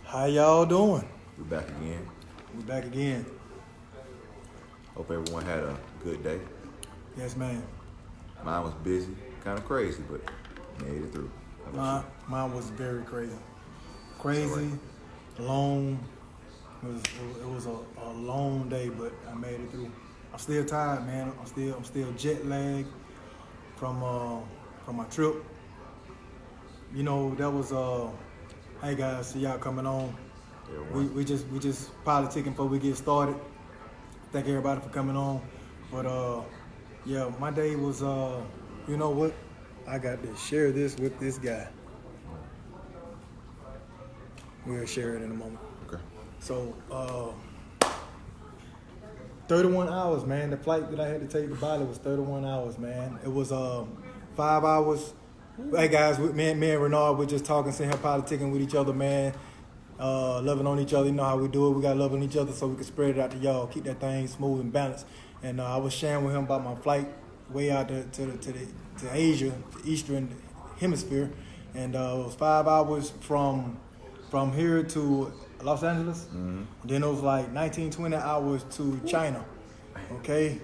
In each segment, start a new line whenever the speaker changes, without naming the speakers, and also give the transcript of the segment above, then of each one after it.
How y'all doing?
We're back again.
We back again.
Hope everyone had a good day.
Yes, man.
Mine was busy, kind of crazy, but made it through. How about
Mine was very crazy.
It's
Crazy,
all right.
long. It was a long day, but I made it through. I'm still tired, man. I'm still jet lagged from my trip. You know, that was hey guys, see y'all coming on.
Everyone?
We just politicking before we get started. Thank everybody for coming on. But yeah, my day was you know what? I got to share this with this guy. We'll share it in a moment.
Okay.
So 31 hours, man. The flight that I had to take to Bali was 31 hours, man. It was 5 hours. Hey guys, me and Renard, we're just talking, sitting here politicking with each other, man. Loving on each other. You know how we do it. We got to love on each other so we can spread it out to y'all, keep that thing smooth and balanced. And I was sharing with him about my flight way out to Asia, the Eastern Hemisphere, and it was 5 hours from here to Los Angeles.
Mm-hmm.
Then it was like 19, 20 hours to China. Okay,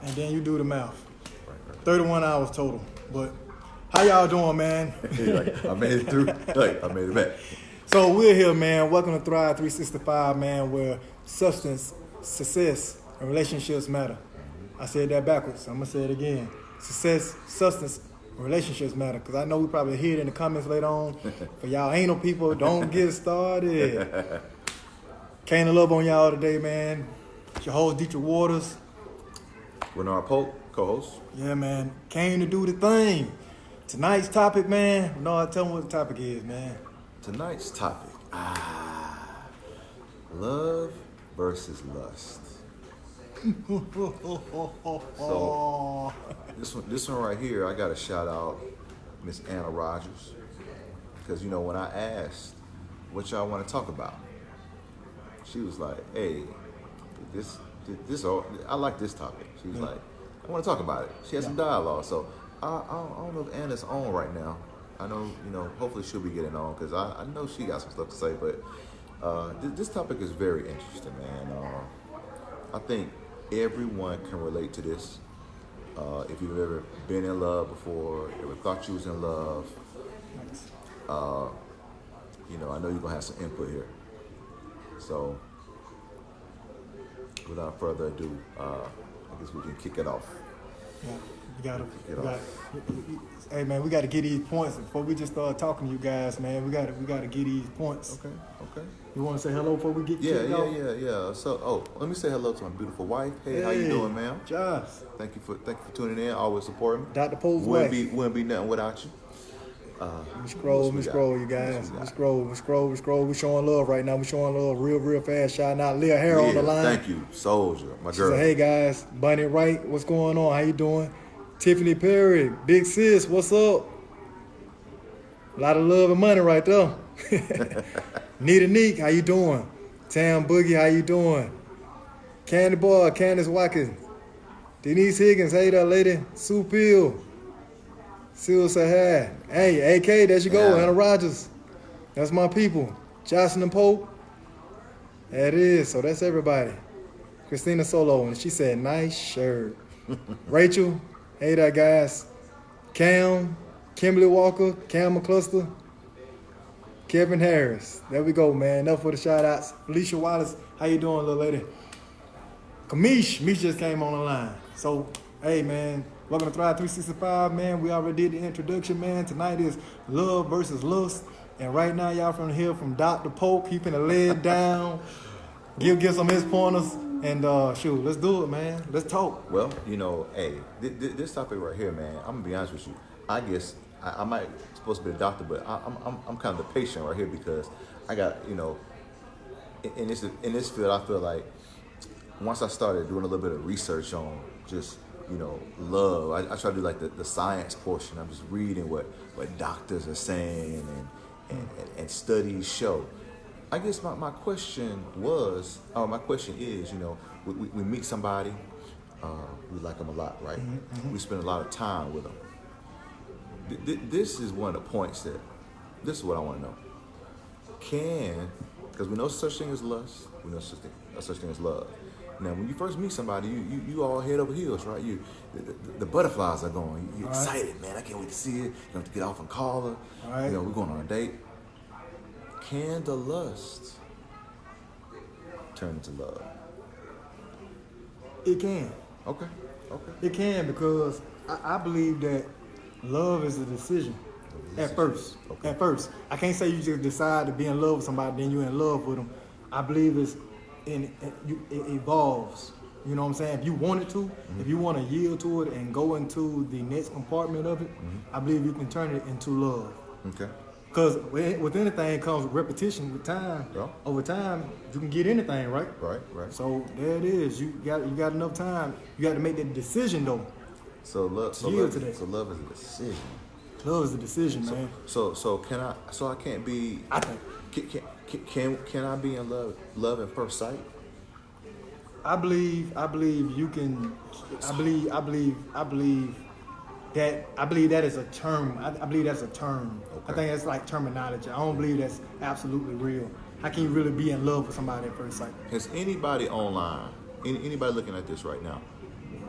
and then you do the math. 31 hours total. But how y'all doing, man?
Like, I made it through. Like, I made it back.
So we're here, man. Welcome to Thrive 365, man, where substance, success, and relationships matter. I said that backwards. I'm going to say it again. Success, substance, and relationships matter. Because I know we probably hear it in the comments later on. For y'all anal people, don't get started. Came to love on y'all today, man. It's your host, Dietrich Waters.
Renard Pope, co-host.
Yeah, man. Came to do the thing. Tonight's topic, man. No, tell me what the topic is, man.
Tonight's topic. Love versus lust. So this one right here, I got to shout out Miss Anna Rogers, because you know when I asked what y'all want to talk about, she was like, "Hey, this I like this topic." She was like, "I want to talk about it." She had some dialogue, so I don't know if Anna's on right now. I know, hopefully she'll be getting on because I know she got some stuff to say, but this topic is very interesting, man. I think everyone can relate to this. If you've ever been in love before, ever thought you was in love, I know you're going to have some input here. So, without further ado, I guess we can kick it off.
Yeah, hey man, we gotta get these points before we just start talking to you guys, man. We gotta get these points.
Okay.
You wanna say hello before we get kicked off?
Yeah. So, let me say hello to my beautiful wife. Hey, how you doing, ma'am?
Josh.
Thank you for tuning in. Always supporting me.
Dr. Pope's wife.
Wouldn't be nothing without you.
We scroll, you guys. We scroll. We showing love right now. We showing love real fast. Shouting out Leah Harrell on the line.
Thank you, Soldier, my girl.
She said, hey guys, Bunny Wright, what's going on? How you doing? Tiffany Perry, Big Sis, what's up? A lot of love and money right there. Nita Neek, how you doing? Tam Boogie, how you doing? Candy Boy, Candace Watkins. Denise Higgins, hey there, lady. Sue Peel. Seal say hi. Hey, AK, there you go.
Yeah.
Anna Rogers. That's my people. Jocelyn Pope. That is. So that's everybody. Christina Solo, and she said, nice shirt. Rachel, hey there, guys. Cam, Kimberly Walker, Cam McCluster, Kevin Harris. There we go, man. Enough for the shout outs. Felicia Wallace, how you doing, little lady? Kamish just came on the line. So, hey, man. Welcome to Thrive 365, man. We already did the introduction, man. Tonight is love versus lust. And right now, y'all from here from Dr. Pope, keeping the lid down. Give some of his pointers. And shoot, let's do it, man. Let's talk.
Well, hey, this topic right here, man. I'm gonna be honest with you. I guess I might supposed to be a doctor, but I'm kind of the patient right here because I got in this field. I feel like once I started doing a little bit of research on just love. I try to do like the science portion. I'm just reading what doctors are saying and studies show. I guess my question is, we meet somebody, we like them a lot, right? Mm-hmm. We spend a lot of time with them. This is one of the points this is what I want to know. Because we know such thing as lust, we know such thing as love. Now, when you first meet somebody, you all head over heels, right? The butterflies are going. You're excited, man. I can't wait to see it. You have to get off and call her.
All right.
You know, we're going on a date. Can the lust turn into love?
It can.
Okay.
It can, because I believe that love is a decision. At first.
Okay.
At first. I can't say you just decide to be in love with somebody, then you're in love with them. I believe it evolves. You know what I'm saying? If you wanted to, if you want to yield to it and go into the next compartment of it, I believe you can turn it into love.
Okay.
Because with anything comes repetition with time.
Yeah.
Over time, you can get anything, right?
Right.
So there it is. You got enough time. You got to make that decision though.
So love
Yield to that.
is a decision.
Love is a decision, man.
So I can't be.
I think.
Can I be in love at first sight?
I believe you can. I believe that is a term. I believe that's a term.
Okay.
I think that's like terminology. I don't believe that's absolutely real. How can you really be in love with somebody at first sight?
Has anybody online, anybody looking at this right now,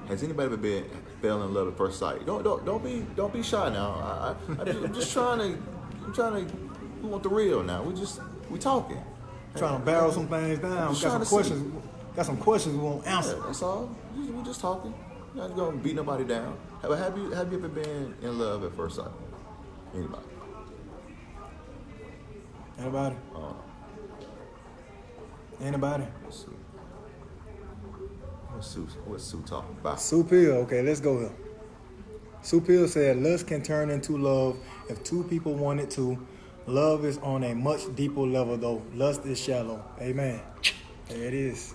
has anybody ever fell in love at first sight? Don't be shy now. I'm just trying to. We want the real now. We talking.
Trying to barrel some things down.
just
Got
trying
some
to
questions. Got some questions we won't answer.
Yeah, that's all. We're just talking. You're not gonna beat nobody down. Have you ever been in love at first sight? Anybody?
Anybody? Anybody?
What's Sue talking about?
Sue Pill. Okay, let's go here. Sue Pill said, lust can turn into love if two people want it to. Love is on a much deeper level, though. Lust is shallow. Amen. There it is.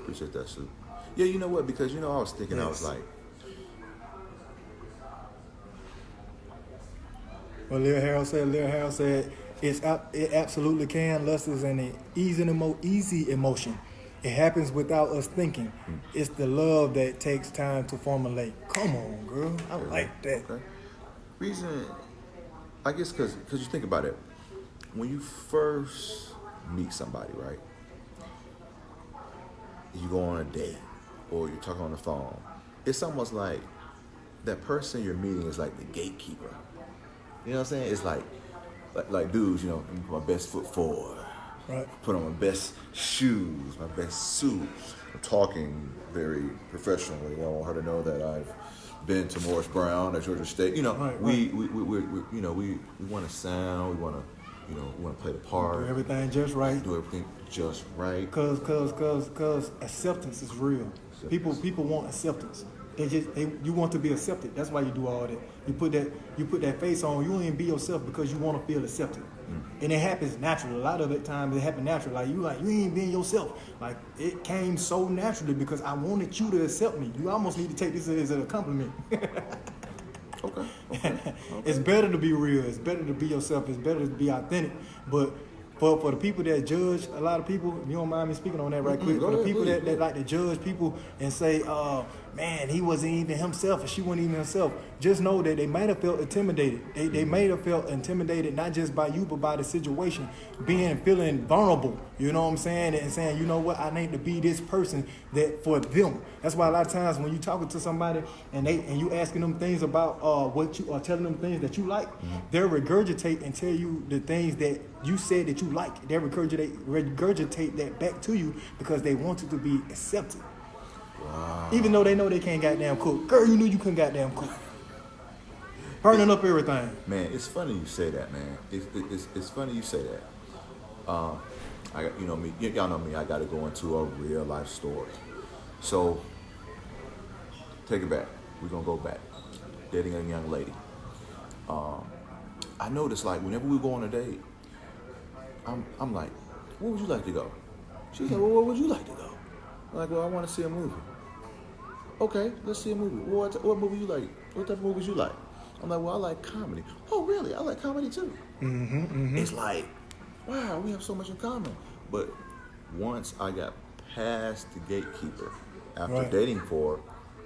Appreciate that, Sue. Yeah, you know what? Because, I was thinking, I was
Yes.
like,
Well, Lil Harold said, it absolutely can. Lust is an easy emotion. It happens without us thinking. It's the love that takes time to formulate. Come on, girl. I like that.
okay. Reason, I guess because you think about it. When you first meet somebody, right? You go on a date or you're talking on the phone. It's almost like that person you're meeting is like the gatekeeper. You know what I'm saying? It's like dudes, put my best foot forward.
Right.
Put on my best shoes, my best suit. I'm talking very professionally. I want her to know that I've been to Morris Brown at Georgia State.
Right.
We want to sound. We want to play the part.
Do everything just right.
Do everything just right.
Cause acceptance is real. People want acceptance. You want to be accepted. That's why you do all that. You put that face on. You don't even be yourself because you want to feel accepted. And it happens naturally. A lot of the times it happens naturally. You ain't being yourself. Like it came so naturally because I wanted you to accept me. You almost need to take this as a compliment.
Okay.
It's better to be real. It's better to be yourself. It's better to be authentic. But for the people that judge, a lot of people, if you don't mind me speaking on that right quick,
Go
for the
ahead,
people
please.
that like to judge people and say, man, he wasn't even himself or she wasn't even herself, just know that they might have felt intimidated. They may have felt intimidated not just by you, but by the situation, feeling vulnerable, you know what I'm saying? And saying, you know what, I need to be this person that for them. That's why a lot of times when you talking to somebody and you asking them things about what you are telling them things that you like, they'll regurgitate and tell you the things that you said that you like. They regurgitate that back to you because they want you to be accepted.
Wow.
Even though they know they can't goddamn cook. Girl, you knew you couldn't goddamn cook. Burning up everything.
Man, it's funny you say that, man. It's funny you say that. I got, me. Y'all know me. I got to go into a real life story. So, take it back. We're gonna go back. Dating a young lady. I noticed like whenever we go on a date, I'm like, where would you like to go? She's like, well, where would you like to go? I'm like, well, I want to see a movie. Okay, let's see a movie. What movie you like? What type of movies you like? I'm like, well, I like comedy. Oh, really? I like comedy too. It's like, wow, we have so much in common. But once I got past the gatekeeper, after
Right.
dating for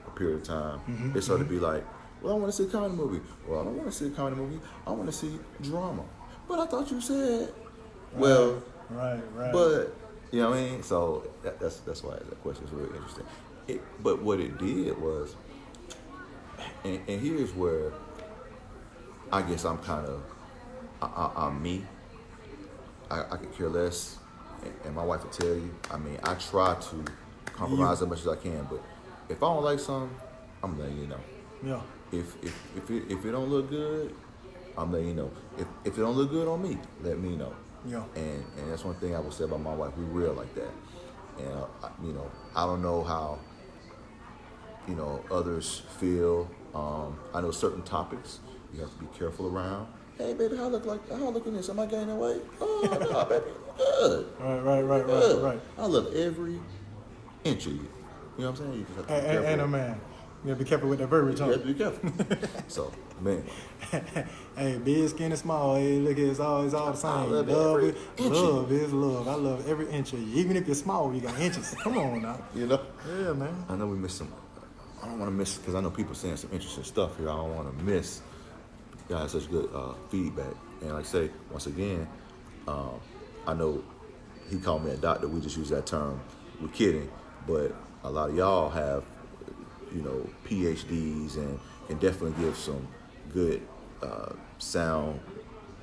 a period of time, it started to be like, well, I want to see a comedy movie. Well, I don't want to see a comedy movie. I want to see drama. But I thought you said Well,
right.
but you know what I mean. So that's why that question is really interesting. But what it did was, and here's where I guess I'm kind of I'm me. I could care less, and my wife will tell you. I mean, I try to compromise as much as I can, but if I don't like something, I'm letting you know.
Yeah.
If it don't look good, I'm letting you know. If it don't look good on me, let me know.
Yeah.
And that's one thing I would say about my wife. We real like that. And I don't know how others feel. I know certain topics you have to be careful around. Hey baby, how I look in this? Am I gaining weight? Oh no, baby, good.
Right.
I love every inch of you. You know what I'm saying? You just have to be careful.
And a man. You gotta be careful with that verbiage,
You
huh?
have to be careful. So, man.
Hey, big, skinny, small. Hey, look, it's all the same.
I love
Love
every
is
inch
love is love. I love every inch of you. Even if you're small, you got inches. Come on now.
You know?
Yeah, man.
I know we missed some. I don't want to miss, because I know people saying some interesting stuff here. I don't want to miss. Y'all have such good feedback. And like I say, once again, I know he called me a doctor. We just use that term. We're kidding. But a lot of y'all have, PhDs and can definitely give some good, sound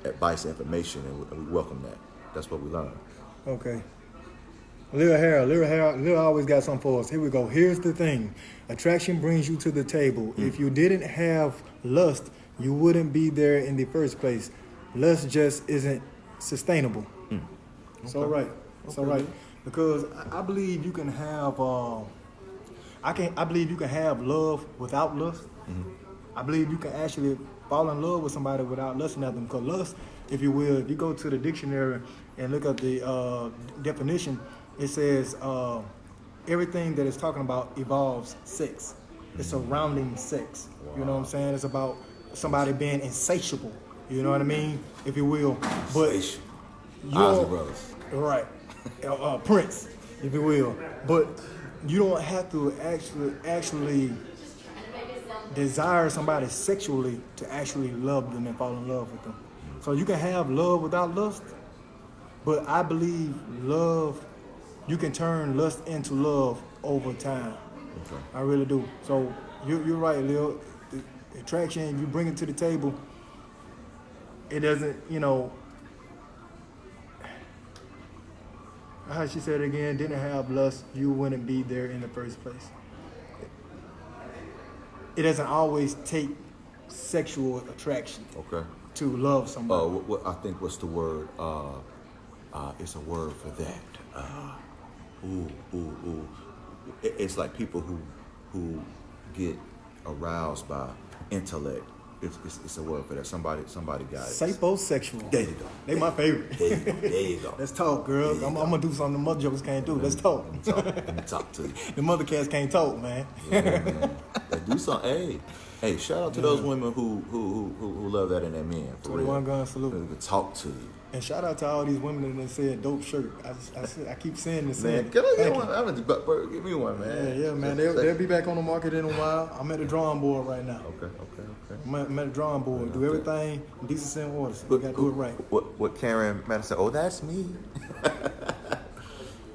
advice and information. And we welcome that. That's what we learn.
Okay. Lil always got something for us. Here we go. Here's the thing. Attraction brings you to the table. If you didn't have lust, you wouldn't be there in the first place. Lust just isn't sustainable. It's all right. It's all right. Because I believe you can have I believe you can have love without lust. I believe you can actually fall in love with somebody without lusting at them. Because lust, if you will, if you go to the dictionary and look at the definition, it says everything that it's talking about involves sex. It's surrounding sex. You know what I'm saying? It's about somebody being insatiable. You know what I mean? If you will. But
Ozzy Brothers.
right. Prince, if you will. But you don't have to actually desire somebody sexually to actually love them and fall in love with them. So you can have love without lust, but I believe love, you can turn lust into love over time.
Okay.
I really do. So you're right, Lil. The attraction you bring it to the table, it doesn't, how she said it again, didn't have lust, you wouldn't be there in the first place. It doesn't always take sexual attraction
Okay.
to love somebody.
I think what's the word? It's a word for that. It's like people who get aroused by intellect. It's a word for that. Somebody got it.
Saposexual.
There you go.
They my favorite.
There you go.
Let's talk, girls. I'm gonna do something the mother jokers can't do. Let's talk.
Let me talk to you.
The mother cats can't talk, man.
Yeah, man. They do something. Hey, shout out to those women who love that in their men. For
21
real.
gun salute.
Who can talk to you.
And shout out to all these women that said dope shirt. I keep saying this.
Man, can I get one? Give me one, man.
Yeah, man. They'll be back on the market in a while. I'm at the drawing board right now.
Okay.
I'm at the drawing board. Do everything in decency and order. So you gotta do it right.
What Karen Madison said, oh, that's me.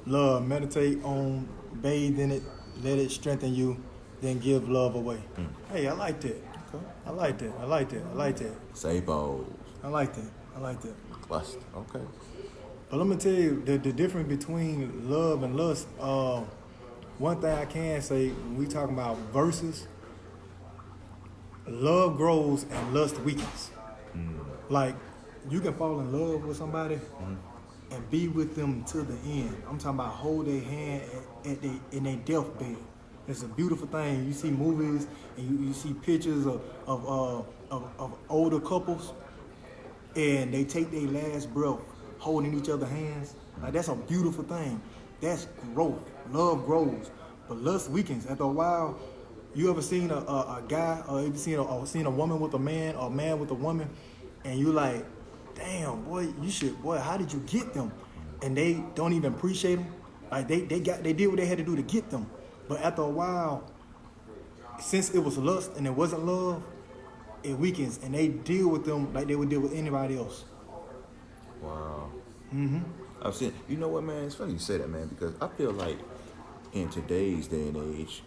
Love, meditate on, bathe in it, let it strengthen you, then give love away. Hey, I like that.
Okay.
I like that.
Sabos.
I like that.
Bust. Okay.
But let me tell you, the difference between love and lust, one thing I can say, when we talking about verses, love grows and lust weakens. Like, you can fall in love with somebody and be with them to the end. I'm talking about hold their hand in their deathbed. It's a beautiful thing. You see movies and you see pictures of older couples, and they take their last breath holding each other's hands. Like, that's a beautiful thing. That's growth. Love grows, but lust weakens. After a while, you ever seen a guy, or ever seen a woman with a man, or a man with a woman, and you like, damn, boy, how did you get them? And they don't even appreciate them. Like, they did what they had to do to get them. But after a while, since it was lust and it wasn't love, it weakens, and they deal with them like they would deal with anybody else.
Wow. I've seen. You know what, man? It's funny you say that, man, because I feel like in today's day and age,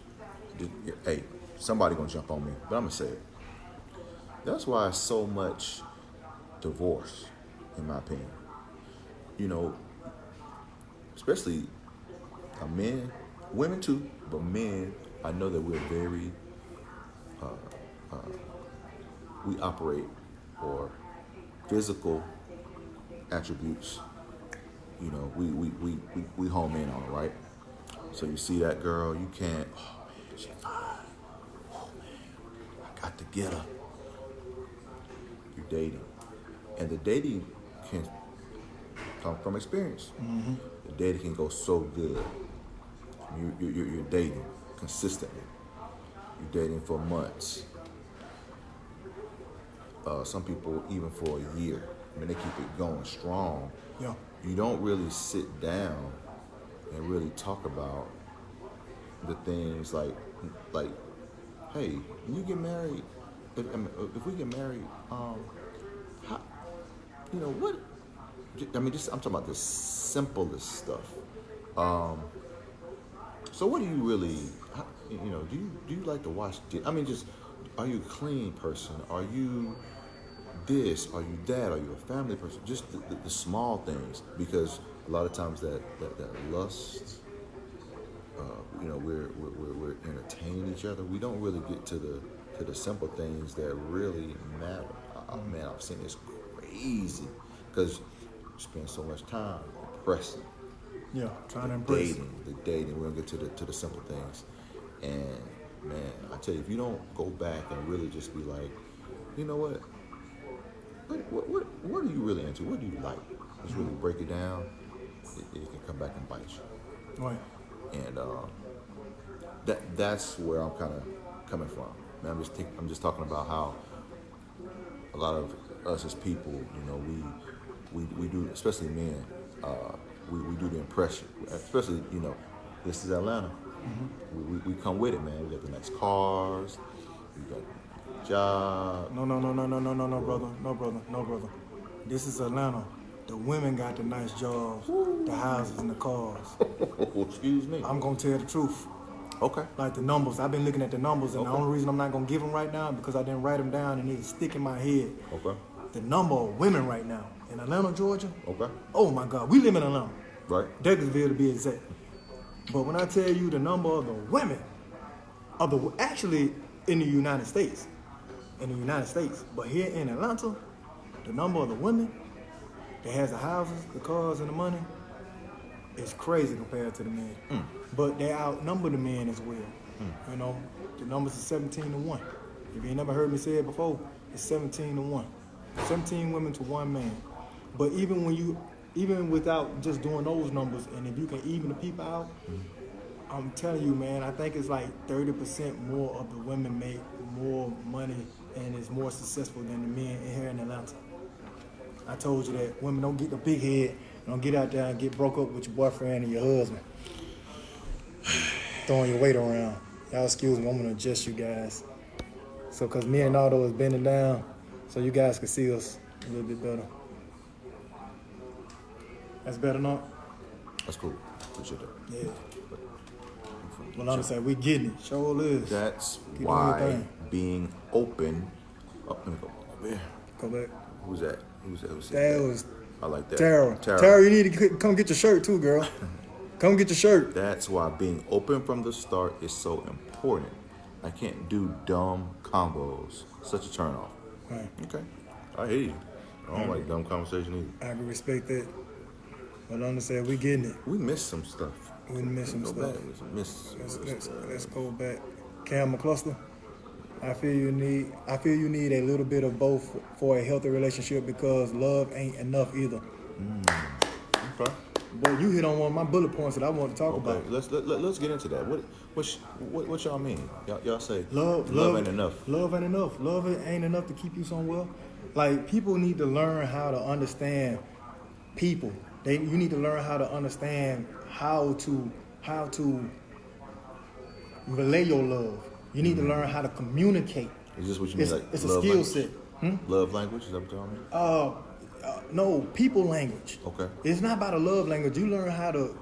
hey, somebody gonna jump on me, but I'm gonna say it. That's why so much divorce, in my opinion. You know, especially men, women too, but men. I know that we're very, we operate or physical attributes. You know, we home in on it, right? So you see that girl, you can't. Oh man, she fine. Oh man, I got to get her. You're dating, and the dating can come from experience. The dating can go so good. You're dating consistently. You're dating for months. Some people even for a year. I mean, they keep it going strong.
Yeah.
You don't really sit down and really talk about the things like, hey, when you get married, if we get married, how, you know, what? I mean, I'm talking about the simplest stuff. So what do you really, you know, do you like to wash? I mean, just, are you a clean person? Are you this? Are you that? Are you a family person? Just the small things, because a lot of times that lust, you know, we're entertaining each other. We don't really get to the simple things that really matter. Man, I've seen this crazy because you spend so much time impressing.
Yeah, trying to impress.
The dating. We're gonna get to the simple things, and man, I tell you, if you don't go back and really just be like, you know what? What are you really into? What do you like? Just really break it down. It can come back and bite you.
Right.
And that's where I'm kind of coming from. Man, I'm just talking about how a lot of us as people, you know, we do, especially men, we do the impression. Especially, you know, this is Atlanta. We come with it, man. We got the nice cars. We got job.
No, brother. No, brother. This is Atlanta. The women got the nice jobs, the houses, and the cars.
Excuse me.
I'm gonna tell the truth.
Okay.
Like the numbers. I've been looking at the numbers, and
Okay.
the only reason I'm not gonna give them right now because I didn't write them down and they stick in my head.
Okay.
The number of women right now in Atlanta, Georgia.
Okay.
Oh my God, we live in Atlanta.
Right.
Douglasville to be exact. But when I tell you the number of the women, actually in the United States, but here in Atlanta, the number of the women that has the houses, the cars, and the money is crazy compared to the men. But they outnumber the men as well. You know, the numbers are 17-1. If you ain't never heard me say it before, it's 17-1. 17 women to 1 man. But even without just doing those numbers, and if you can even the people out, I'm telling you, man, I think it's like 30% more of the women make more money and is more successful than the men in here in Atlanta. I told you that women don't get the big head, don't get out there and get broke up with your boyfriend and your husband, throwing your weight around. Y'all excuse me, I'm gonna adjust you guys. So, cause me and Aldo is bending down, so you guys can see us a little bit better. That's better, not?
That's cool. Appreciate that.
Yeah. Well, I'm saying we getting it. Sure is.
That's
Keep doing your
why
thing.
being open. Oh, let me go over here.
Go back.
Who's that?
That was
I like that.
Tara, you need to come get your shirt too, girl. Come get your shirt.
That's why being open from the start is so important. I can't do dumb combos. Such a turnoff.
Right.
Okay. I hear you. I don't like dumb conversation either.
I can respect that. But I'm just saying we getting it.
We missed some stuff.
We missed some
Go
stuff.
back.
Let's go back. Cam McCluster. I feel you need a little bit of both for a healthy relationship because love ain't enough either.
Okay.
Boy, you hit on one of my bullet points that I want to talk
Okay.
about.
Let's get into that. What y'all mean? Y'all say
Love
ain't enough.
Love ain't enough. Love ain't enough to keep you somewhere. Like people need to learn how to understand people. You need to learn how to understand how to relay your love. You need to learn how to communicate.
Is this what you mean? Like
It's a
love
skill
language?
set.
Love language? Is that what you're talking about?
No, people language.
Okay.
It's not about a love language. You learn how to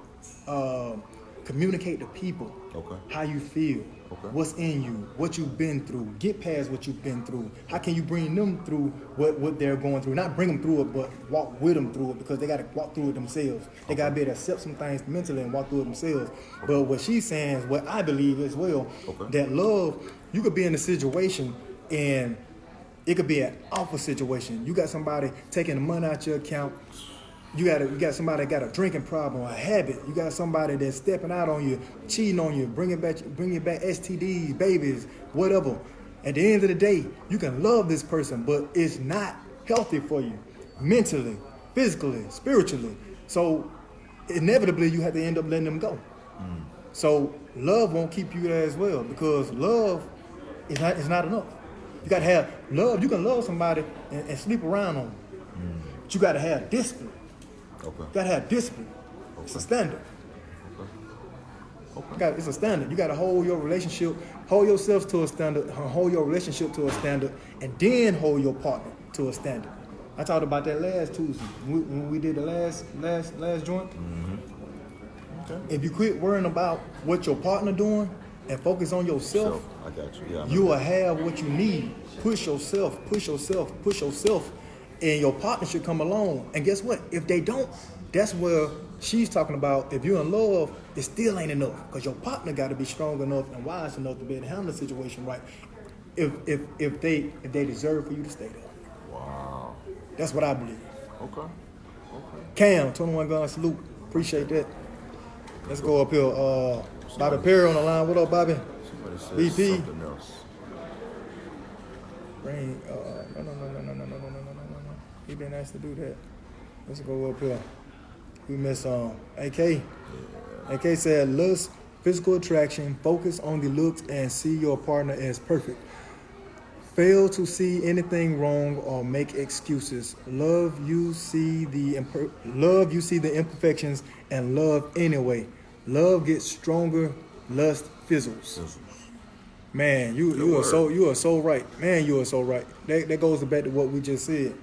communicate to people.
Okay.
How you feel.
Okay.
What's in you. What you've been through. Get past what you've been through. How can you bring them through what they're going through? Not bring them through it, but walk with them through it, because they got to walk through it themselves. They got to be able to accept some things mentally and walk through it themselves. But what she's saying is what I believe as well.
Okay.
That love, you could be in a situation and it could be an awful situation. You got somebody taking the money out your account. You got somebody that got a drinking problem, a habit. You got somebody that's stepping out on you, cheating on you, bringing back STDs, babies, whatever. At the end of the day, you can love this person, but it's not healthy for you, mentally, physically, spiritually. So inevitably, you have to end up letting them go. So love won't keep you there as well, because love is not enough. You gotta have love. You can love somebody and sleep around on them. But you gotta have discipline.
Okay.
You gotta have discipline. It's a standard.
Okay.
It's a standard. You gotta hold your relationship, hold yourself to a standard, hold your relationship to a standard, and then hold your partner to a standard. I talked about that last Tuesday when we did the last joint.
Okay.
If you quit worrying about what your partner doing and focus on yourself,
I got you. Yeah.
you will have what you need. Push yourself, and your partner should come along. And guess what? If they don't, that's where she's talking about. If you're in love, it still ain't enough, because your partner got to be strong enough and wise enough to be able to handle the situation right. If they deserve for you to stay there.
Wow.
That's what I believe.
Okay.
Cam, 21 gun salute. Appreciate that. Let's go up here. Bobby Perry on the line. What up, Bobby?
Somebody said
BP.
something else.
Rain, no. He been asked to do that. Let's go up here. We miss AK. AK said, lust, physical attraction, focus on the looks and see your partner as perfect. Fail to see anything wrong or make excuses. Love, you see the imperfections, and love anyway. Love gets stronger, lust fizzles. Man, you are so right. Man, you are so right. That goes back to what we just said.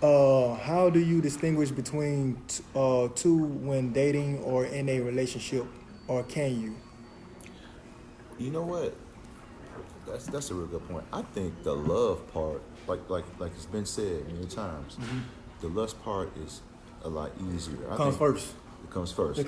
How do you distinguish between two when dating or in a relationship, or can you?
You know what? That's a real good point. I think the love part, like it's been said many times, the lust part is a lot easier.
It comes first.
It comes first.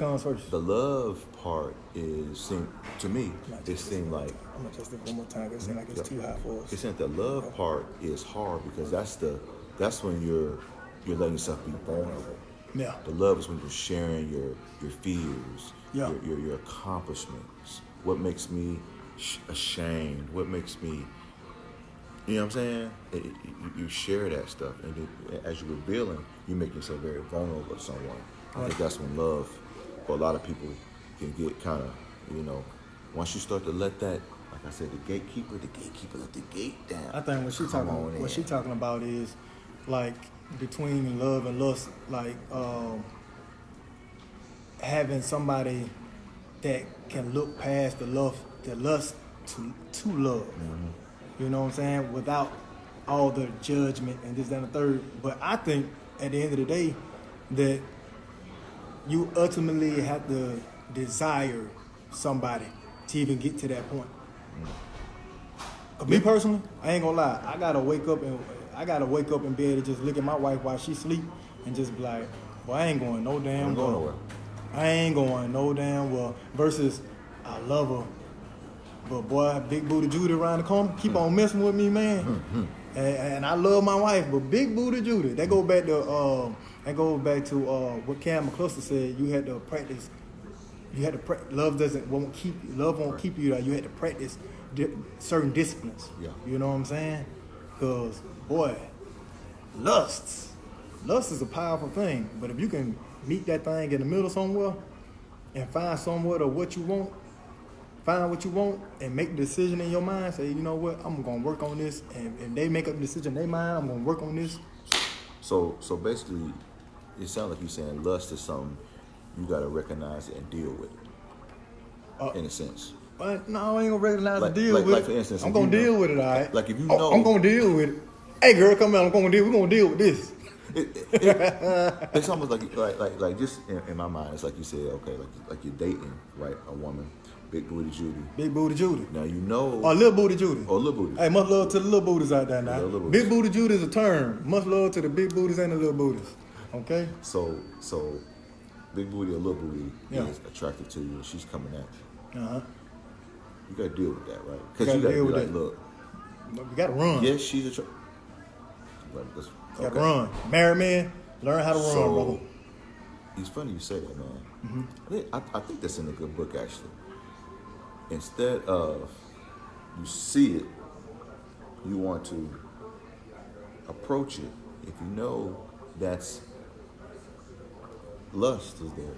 The
love part to me, it seemed like,
I'm gonna just do it one more time. It seems like it's too high for us.
it seemed the love part is hard, because that's when you're letting yourself be vulnerable.
Yeah.
The love is when you're sharing your fears,
Yeah.
your accomplishments. What makes me ashamed? What makes me, you know what I'm saying? You share that stuff, and as you're revealing, you make yourself very vulnerable to someone. I think that's when love, for a lot of people, can get kind of, once you start to let that, like I said, the gatekeeper let the gate down.
I think what she talking about is like between love and lust, like having somebody that can look past the lust to love. Mm-hmm. You know what I'm saying? Without all the judgment and this, that, and the third. But I think at the end of the day that you ultimately have to desire somebody to even get to that point. Me personally, I ain't gonna lie. I gotta wake up and be able to just look at my wife while she sleep and just be like, well, I ain't going no damn well. I ain't going no damn well. Versus, I love her, but boy, big booty Judy around the corner, keep on messing with me, man. And I love my wife, but big booty Judy. That goes back to what Cam McCluster said. You had to practice. Love won't keep you there. You had to practice certain disciplines.
Yeah.
You know what I'm saying? Because boy, lust is a powerful thing. But if you can meet that thing in the middle somewhere and find somewhere to what you want, and make the decision in your mind. Say, you know what, I'm gonna work on this. And if they make up the decision in their mind, I'm gonna work on this.
So basically, it sounds like you're saying lust is something you gotta recognize it and deal with it, in a sense.
No, I ain't gonna recognize and deal with
like
it.
For instance,
I'm gonna deal with it, all right?
Like if you know,
I'm gonna deal with it. Hey, girl, come on, we're gonna deal with this.
It's almost like just in my mind, it's like you said, okay, like you're dating, right, a woman, big booty Judy.
Big booty Judy.
Now you know,
Or little booty Judy.
or little booty.
Hey, much love to the little booties out there now.
Little booties.
Big booty Judy is a term. Much love to the big booties and the little booties. Okay?
So big booty or little booty
Yeah.
is attracted to you, and she's coming at you.
Uh-huh.
You gotta deal with that, right?
You
Because you gotta
deal
be
with
like,
it.
look,
We gotta run.
yes, she's attracted.
Gotta run. Married man, learn how to run, brother.
It's funny you say that, man. I think that's in a good book, actually. Instead of you see it, you want to approach it. If you know that's lust is there,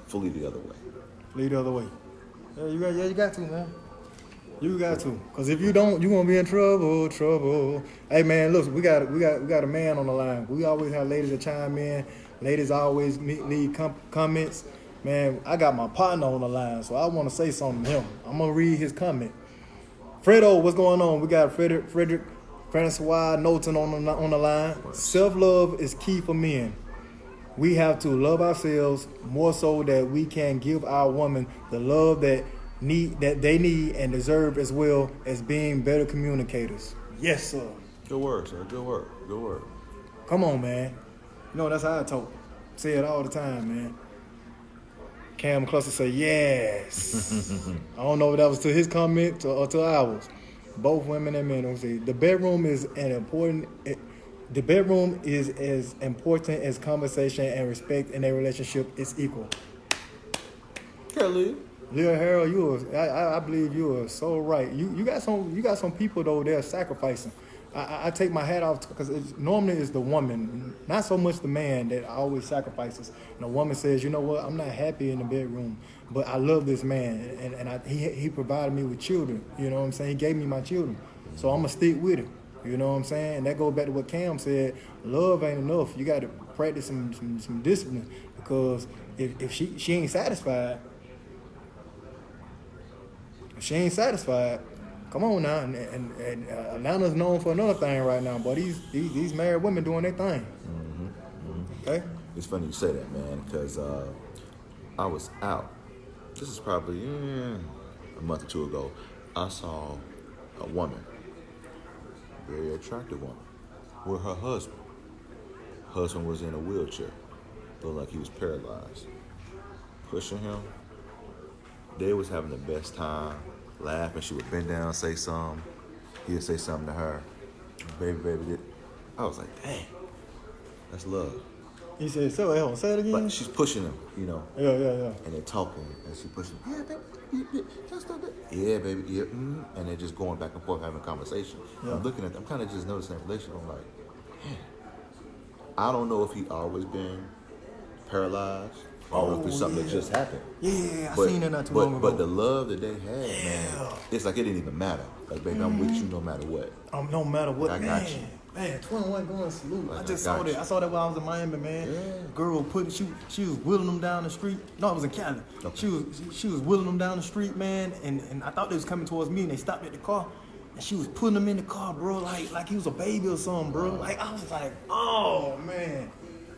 fully the other way.
Lead the other way. Yeah, you got to, man. You got to. Cause if you don't, you're gonna be in trouble. Hey man, look, we got a man on the line. We always have ladies that chime in. Ladies always leave comments. Man, I got my partner on the line, so I want to say something to him. I'm gonna read his comment. Fredo, what's going on? We got Frederick Francois Knowlton on the line. Self-love is key for men. We have to love ourselves more so that we can give our women the love that they need and deserve, as well as being better communicators. Yes, sir.
Good word, sir. Good word. Good word.
Come on, man. You know, that's how I talk. Say it all the time, man. Cam Cluster say yes. I don't know if that was to his comment or to ours. Both women and men don't say the bedroom is as important as conversation and respect in a relationship is equal.
Kelly.
Lil Harold, I believe you are so right. You got some people though they're sacrificing. I take my hat off because normally it's the woman, not so much the man that always sacrifices. And the woman says, you know what, I'm not happy in the bedroom, but I love this man, and he provided me with children. You know what I'm saying? He gave me my children, so I'm gonna stick with him. You know what I'm saying? And that goes back to what Cam said. Love ain't enough. You got to practice some discipline, because if she ain't satisfied. If she ain't satisfied, come on now. And Atlanta's known for another thing right now, but these married women doing their thing. Okay?
It's funny you say that, man, because I was out. This is probably a month or two ago. I saw a woman, very attractive woman, with her husband. Husband was in a wheelchair, looked like he was paralyzed, pushing him. They was having the best time, laughing. She would bend down, say something. He'd say something to her. Baby. I was like, dang, that's love.
He said, so say it again.
But she's pushing him, you know.
Yeah.
And they're talking, and she pushing him. Yeah, baby, just do that. Yeah, baby, yeah. And they're just going back and forth, having a conversation.
Yeah.
I'm looking at them, I'm kind of just noticing that relationship. I'm like, man, I don't know if he always been paralyzed. Or if it's something that just happened.
Yeah, I seen that not too long ago.
But the love that they had, man, it's like it didn't even matter. Like, baby, I'm with you no matter what.
No matter what,
I got you.
Man, 21 going salute.
Like,
I just
I
saw
got
that.
you.
I saw that while I was in Miami, man.
Yeah.
Girl she was wheeling them down the street. No, it was in Cali.
Okay.
She was wheeling them down the street, man, and I thought they was coming towards me, and they stopped at the car, and she was putting them in the car, bro, like he was a baby or something, bro. Like, I was like, oh man.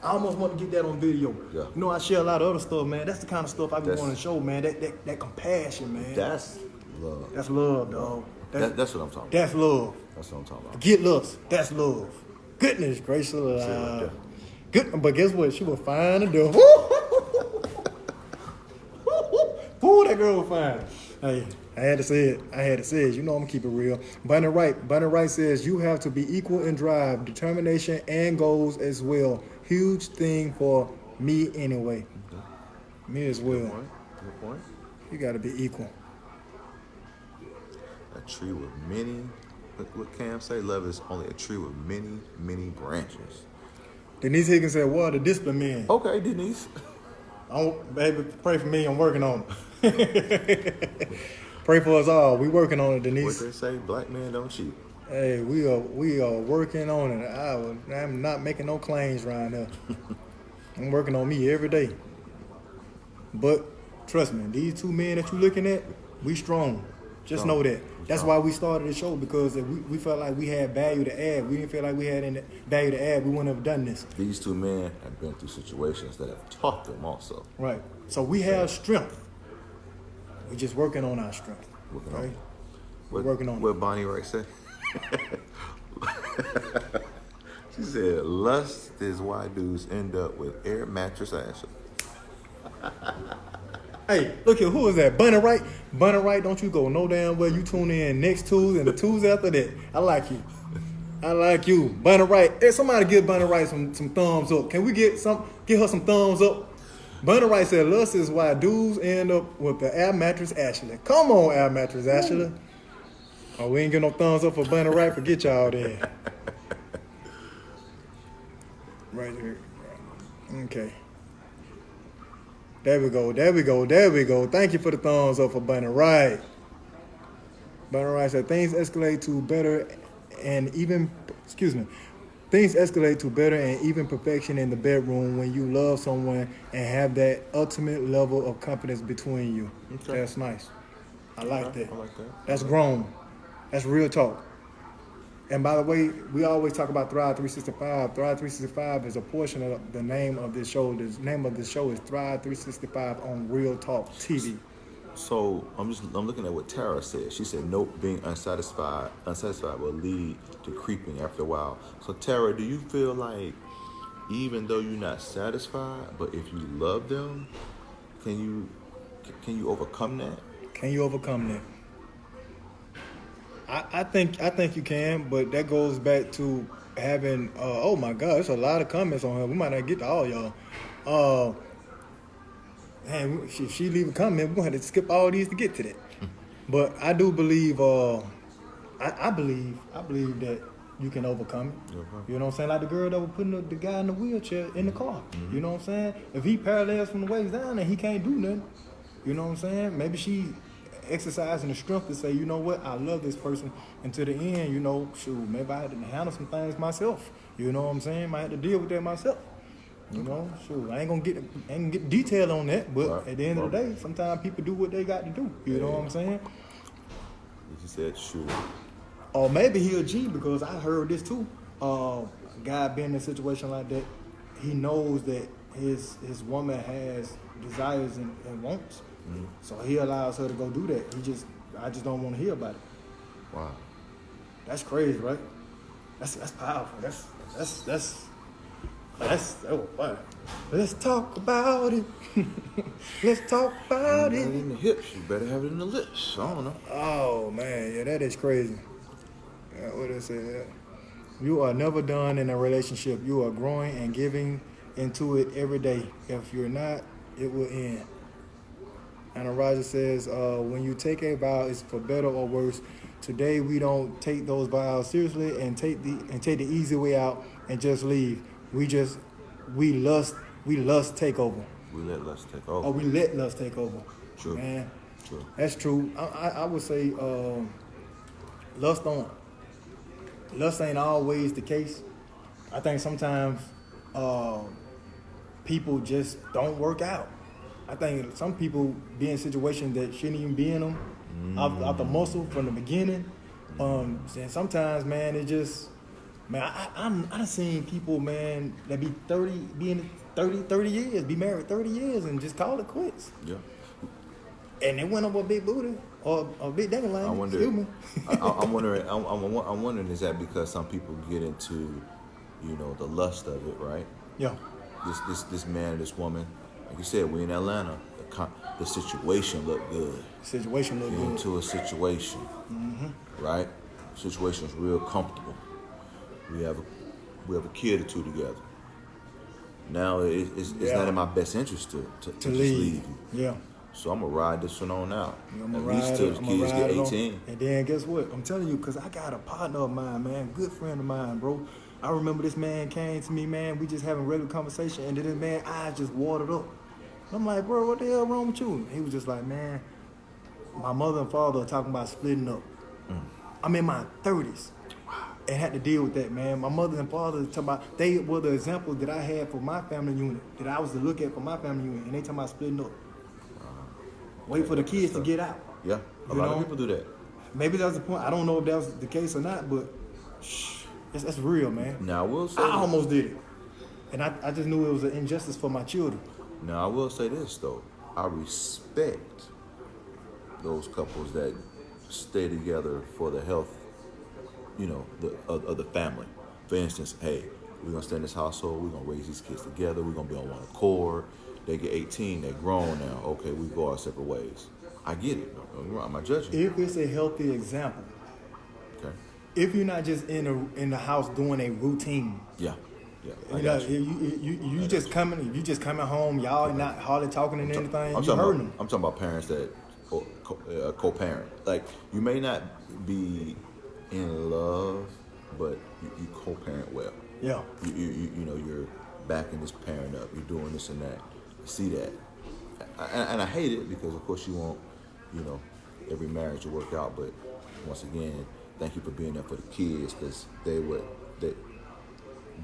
I almost want to get that on video.
Yeah.
You know, I share a lot of other stuff, man. That's the kind of stuff I be
That's-
wanting to show, man. That compassion, man.
That's love.
That's love, dog.
That's what I'm talking about.
That's love.
That's what I'm talking about.
Get lust. That's love. Goodness gracious
That's it right
alive.
there.
Good, but guess what? She was fine to do. Ooh, that girl was fine. Hey, I had to say it. You know I'm gonna keep it real. Bunny Wright says you have to be equal in drive, determination, and goals as well. Huge thing for me anyway.
Okay.
Me as well.
Good point.
You gotta be equal.
A tree with many, what Cam say? Love is only a tree with many, many branches.
Denise Higgins said, "What the discipline men."
Okay, Denise.
Baby, pray for me. I'm working on it. Pray for us all. We working on it,
What
Denise.
they say? Black men don't cheat.
Hey, we are working on it. I'm not making no claims around here. I'm working on me every day. But trust me, these two men that you looking at, we strong. Just know that. That's why we started the show, because if we felt like we had value to add. We didn't feel like we had any value to add, we wouldn't have done this.
These two men have been through situations that have taught them also.
Right. So we have strength. We're just working on our strength.
Working
right?
on it.
We're working on it.
What Bonnie Wright said? She said, lust is why dudes end up with air mattress Ashley.
Hey, look here, who is that? Bunny Wright? Bunny Wright, don't you go no damn well. You tune in next Tuesday and the Tuesday after that. I like you. I like you. Bunny Wright. Hey, somebody give Bunny Wright some thumbs up. Can we get her some thumbs up? Bunny Wright said, lust is why dudes end up with the air mattress Ashley. Come on, air mattress Ashley. Oh, we ain't get no thumbs up for Bunny Wright. Forget y'all then. Right here. Okay. There we go. There we go. There we go. Thank you for the thumbs up for Bunny Wright. Bunny Wright said things escalate to better and even, things escalate to better and even perfection in the bedroom when you love someone and have that ultimate level of confidence between you. Okay. That's nice. I like that.
I like that.
That's grown. That's real talk. And by the way, we always talk about Thrive 365. Thrive 365 is a portion of the name of this show. The name of this show is Thrive 365 on Real Talk TV.
So I'm looking at what Tara said. She said, nope, being unsatisfied will lead to creeping after a while. So Tara, do you feel like even though you're not satisfied, but if you love them, can you overcome that?
Can you overcome that? I think you can, but that goes back to having. Oh my God, there's a lot of comments on her. We might not get to all y'all. Man, if she leave a comment, we're gonna have to skip all these to get to that. But I do believe. I believe that you can overcome it.
Okay.
You know what I'm saying? Like the girl that was putting the guy in the wheelchair in the car. You know what I'm saying? If he paralyzed from the waist down and he can't do nothing, you know what I'm saying? Maybe she exercising the strength to say, you know what, I love this person, and to the end, you know, shoot, maybe I had to handle some things myself. You know what I'm saying? I had to deal with that myself. You know, shoot, I ain't gonna get detail on that, but at the end of the day, sometimes people do what they got to do. You know what I'm saying?
She said, sure.
Or maybe he a G, because I heard this too. A guy being in a situation like that, he knows that his woman has desires and wants. So he allows her to go do that. I just don't want to hear about it.
Wow.
That's crazy, right? That's powerful. Oh wow. Let's talk about it. Let's talk about it.
In the hips, you better have it in the lips. I don't know.
Oh man, yeah, that is crazy. Yeah, what did I say? You are never done in a relationship. You are growing and giving into it every day. If you're not, it will end. Anna Rogers says, when you take a vow, it's for better or worse. Today we don't take those vows seriously and take the easy way out and just leave. We lust take over.
We let lust take over.
Oh, we let lust take over.
True.
Man,
True.
that's true. I would say lust ain't always the case. I think sometimes people just don't work out. I think some people be in situations that shouldn't even be in them out the muscle from the beginning. And sometimes, man, it just, man, I done seen people, man, that be 30 years, be married 30 years and just call it quits.
Yeah.
And they went up a big booty or a big dangling.
I wonder.
Excuse me.
I'm wondering. I'm wondering, is that because some people get into, the lust of it, right?
Yeah.
This man, this woman, like you said, we in Atlanta. The situation looked good.
Situation looked
Get
good.
into a situation, right? Situation's real comfortable. We have a kid or two together. Now it's not in my best interest to just leave you.
Yeah.
So I'm gonna ride this one on out.
At
least till the kids get 18.
And then guess what? I'm telling you, because I got a partner of mine, man, good friend of mine, bro. I remember this man came to me, man, we just having regular conversation, and then this man eyes just watered up. I'm like, bro, what the hell wrong with you? He was just like, man, my mother and father are talking about splitting up. I'm in my 30s and had to deal with that, man. My mother and father talking about, they were the examples that I had for my family unit, that I was to look at for my family unit, and they talking about splitting up. Wait for the kids to get out.
Yeah, a lot of people do that.
maybe that was the point. I don't know if that was the case or not, but that's real, man.
Now I will say
I almost did it, and I just knew it was an injustice for my children.
Now I will say this though, I respect those couples that stay together for the health, of the family. For instance, hey, we're gonna stay in this household. We're gonna raise these kids together. We're gonna be on one accord. They get 18. They're grown now. Okay, we go our separate ways. I get it. I'm not judging.
If it's a healthy example,
Okay.
if you're not just in the house doing a routine.
Yeah. I
You know,
got you.
you just coming home. Y'all not hardly talking and anything.
I'm
You
talking
hurting
about,
them.
I'm talking about parents that co-parent. Like you may not be in love, but you co-parent well.
Yeah.
You're backing this parent up. You're doing this and that. You see that, and I hate it because of course you want every marriage to work out. But once again, thank you for being there for the kids because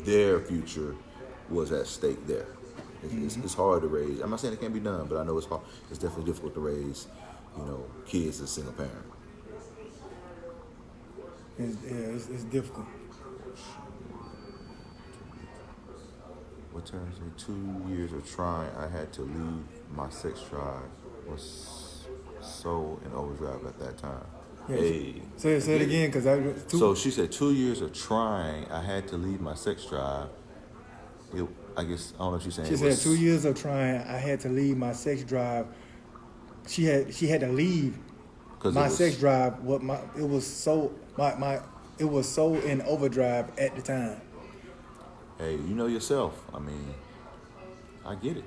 their future was at stake there. It's hard to raise. I'm not saying it can't be done, but I know it's hard. It's definitely difficult to raise, kids as a single parent.
It's difficult.
What turns me 2 years of trying, I had to leave my sex drive was so in overdrive at that time.
Yeah.
Hey.
Say it again, because
So she said 2 years of trying, I had to leave my sex drive. I guess, I don't know if she's saying
She said 2 years of trying, I had to leave my sex drive. She had to leave my sex drive. It was so in overdrive at the time.
Hey, you know yourself. I mean, I get it.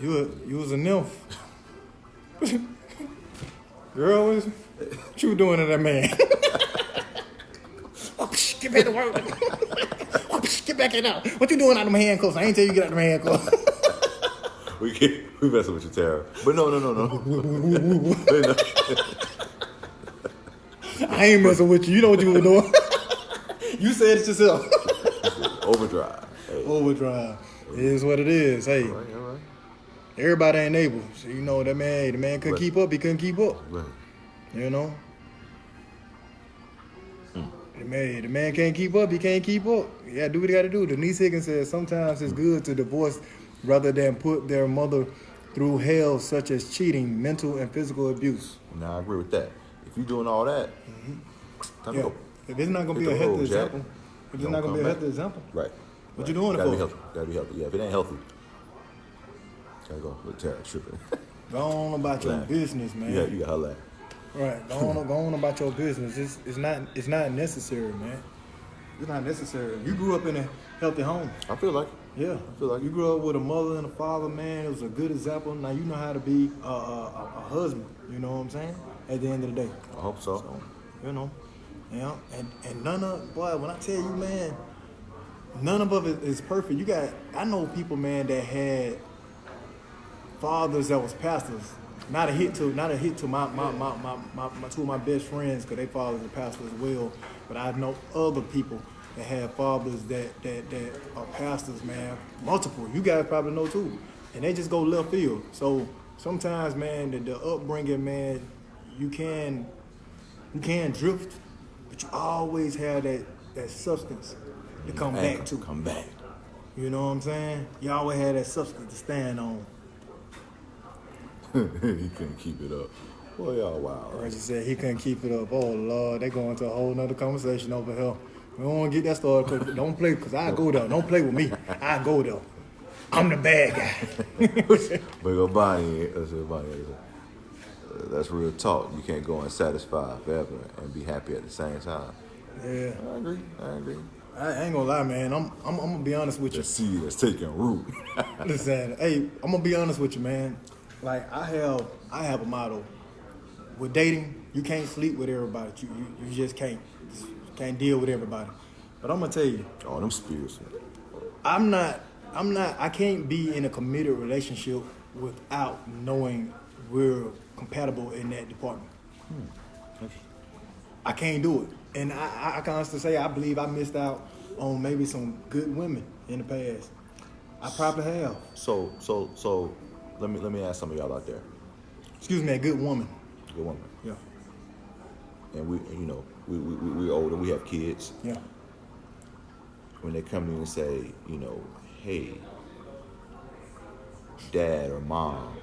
You was a nymph. Girl, what you doing to that man? Get back to work. Get back in now. What you doing out of them handcuffs? I ain't tell you get out of them handcuffs.
we messing with you, Tara. But no.
I ain't messing with you. You know what you were doing. You said it yourself.
Overdrive. Hey.
Overdrive. It is what it is. Hey.
All right.
Everybody ain't able. So the man couldn't keep up. He couldn't keep up.
Right.
You know? The man can't keep up. He can't keep up. You gotta do what you gotta do. Denise Higgins says sometimes it's good to divorce rather than put their mother through hell such as cheating, mental and physical abuse.
Now I agree with that. If you're doing all that, time to go.
If it's not gonna be a healthy example,
Right.
What you doing it
Gotta
for?
Gotta be healthy. Yeah, if it ain't healthy, gotta go. Look, Tara tripping.
Go on about your business, man.
Yeah, you got her laugh.
Right. Go on about your business. It's not necessary, man. It's not necessary. You grew up in a healthy home.
I feel like.
Yeah.
I feel like
You grew up with a mother and a father, man. It was a good example. Now you know how to be a husband. You know what I'm saying? At the end of the day.
I hope so.
Yeah. And none of, boy, when I tell you, man, none of it is perfect. I know people, man, that had fathers that was pastors. Not a hit to my two of my best friends, because they fathers are pastors as well. But I know other people that have fathers that are pastors, man. Multiple. You guys probably know too. And they just go left field. So sometimes, man, the upbringing, man, you can drift, but you always have that substance to come back to.
Come back.
You know what I'm saying? You always have that substance to stand on.
He couldn't keep it up. Boy, y'all wild.
Reggie said he couldn't keep it up. Oh, Lord, they going to a whole nother conversation over here. We don't want to get that started. Don't play, because I go there. Don't play with me. I go there. I'm the bad guy.
But go Bonnie, that's real talk. You can't go unsatisfied forever and be happy at the same time.
Yeah.
I agree.
I ain't gonna lie, man. I'm gonna be honest with you.
The seed that's taking root.
Listen, hey, I'm gonna be honest with you, man. Like I have a motto. With dating, you can't sleep with everybody. You just can't. You can't deal with everybody. But I'm gonna tell you.
Oh, them spirits.
I can't be in a committed relationship without knowing we're compatible in that department. I can't do it. And I can honestly say I believe I missed out on maybe some good women in the past. I probably have.
So let me ask some of y'all out there.
Excuse me, a good woman.
good woman.
Yeah.
And we're older, we have kids.
Yeah.
When they come to me and say, hey, dad or mom,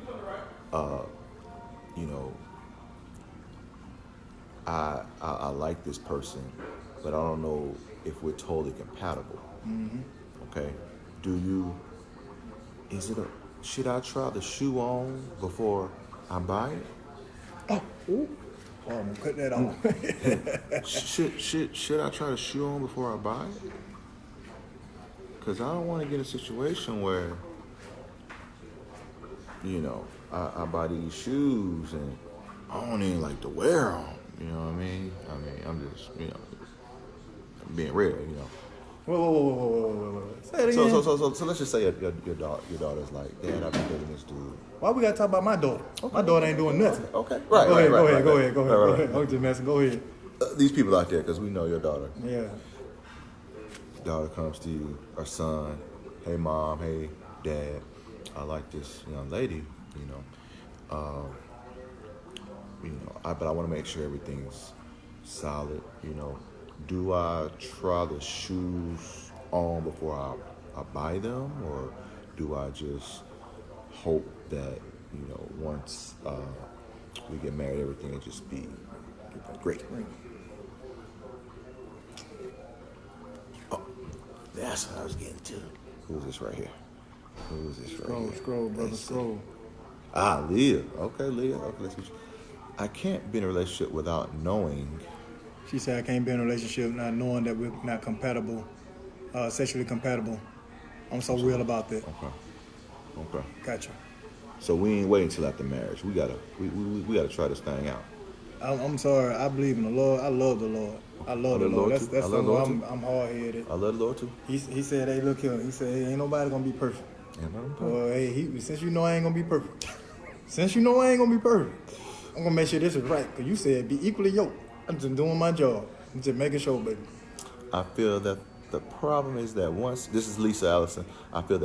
I like this person, but I don't know if we're totally compatible.
Mm-hmm.
Okay? Should I try the shoe on before I buy it?
Oh, ooh. Oh, I'm gonna cut that off.
Should I try the shoe on before I buy it? Because I don't want to get in a situation where, I buy these shoes and I don't even like to wear them. You know what I mean? I'm just, being real,
Whoa. Say it again.
So let's just say your daughter's like, Dad, I've been dating this dude.
Why we gotta talk about my daughter? Okay. My daughter ain't doing nothing.
Okay.
Go ahead. I'm just messing. Go ahead.
These people out there, because we know your daughter.
Yeah.
Daughter comes to you, or son, hey mom, hey dad, I like this young lady, but I want to make sure everything's solid, Do I try the shoes on before I buy them, or do I just hope that, once we get married, everything will just be great? Oh, that's what I was getting to. Who's this right here?
Scroll, brother, scroll.
Leah. Okay, Leah. Okay, let's see. I can't be in a relationship without knowing.
She said I can't be in a relationship not knowing that we're not compatible, sexually compatible. I'm so real about that.
Okay.
Gotcha.
So we ain't waiting until after marriage. We gotta try this thing out.
I'm sorry. I believe in the Lord. I love the Lord. I love the Lord. That's something I'm hard headed.
I love the Lord too.
He said, hey, look here. He said, hey, ain't nobody gonna be perfect. Well, hey, since you know I ain't gonna be perfect. I'm gonna make sure this is right. Cause you said be equally yoked. I'm just doing my job. I'm just making sure, baby.
I feel that the problem is that this is Lisa Allison. I feel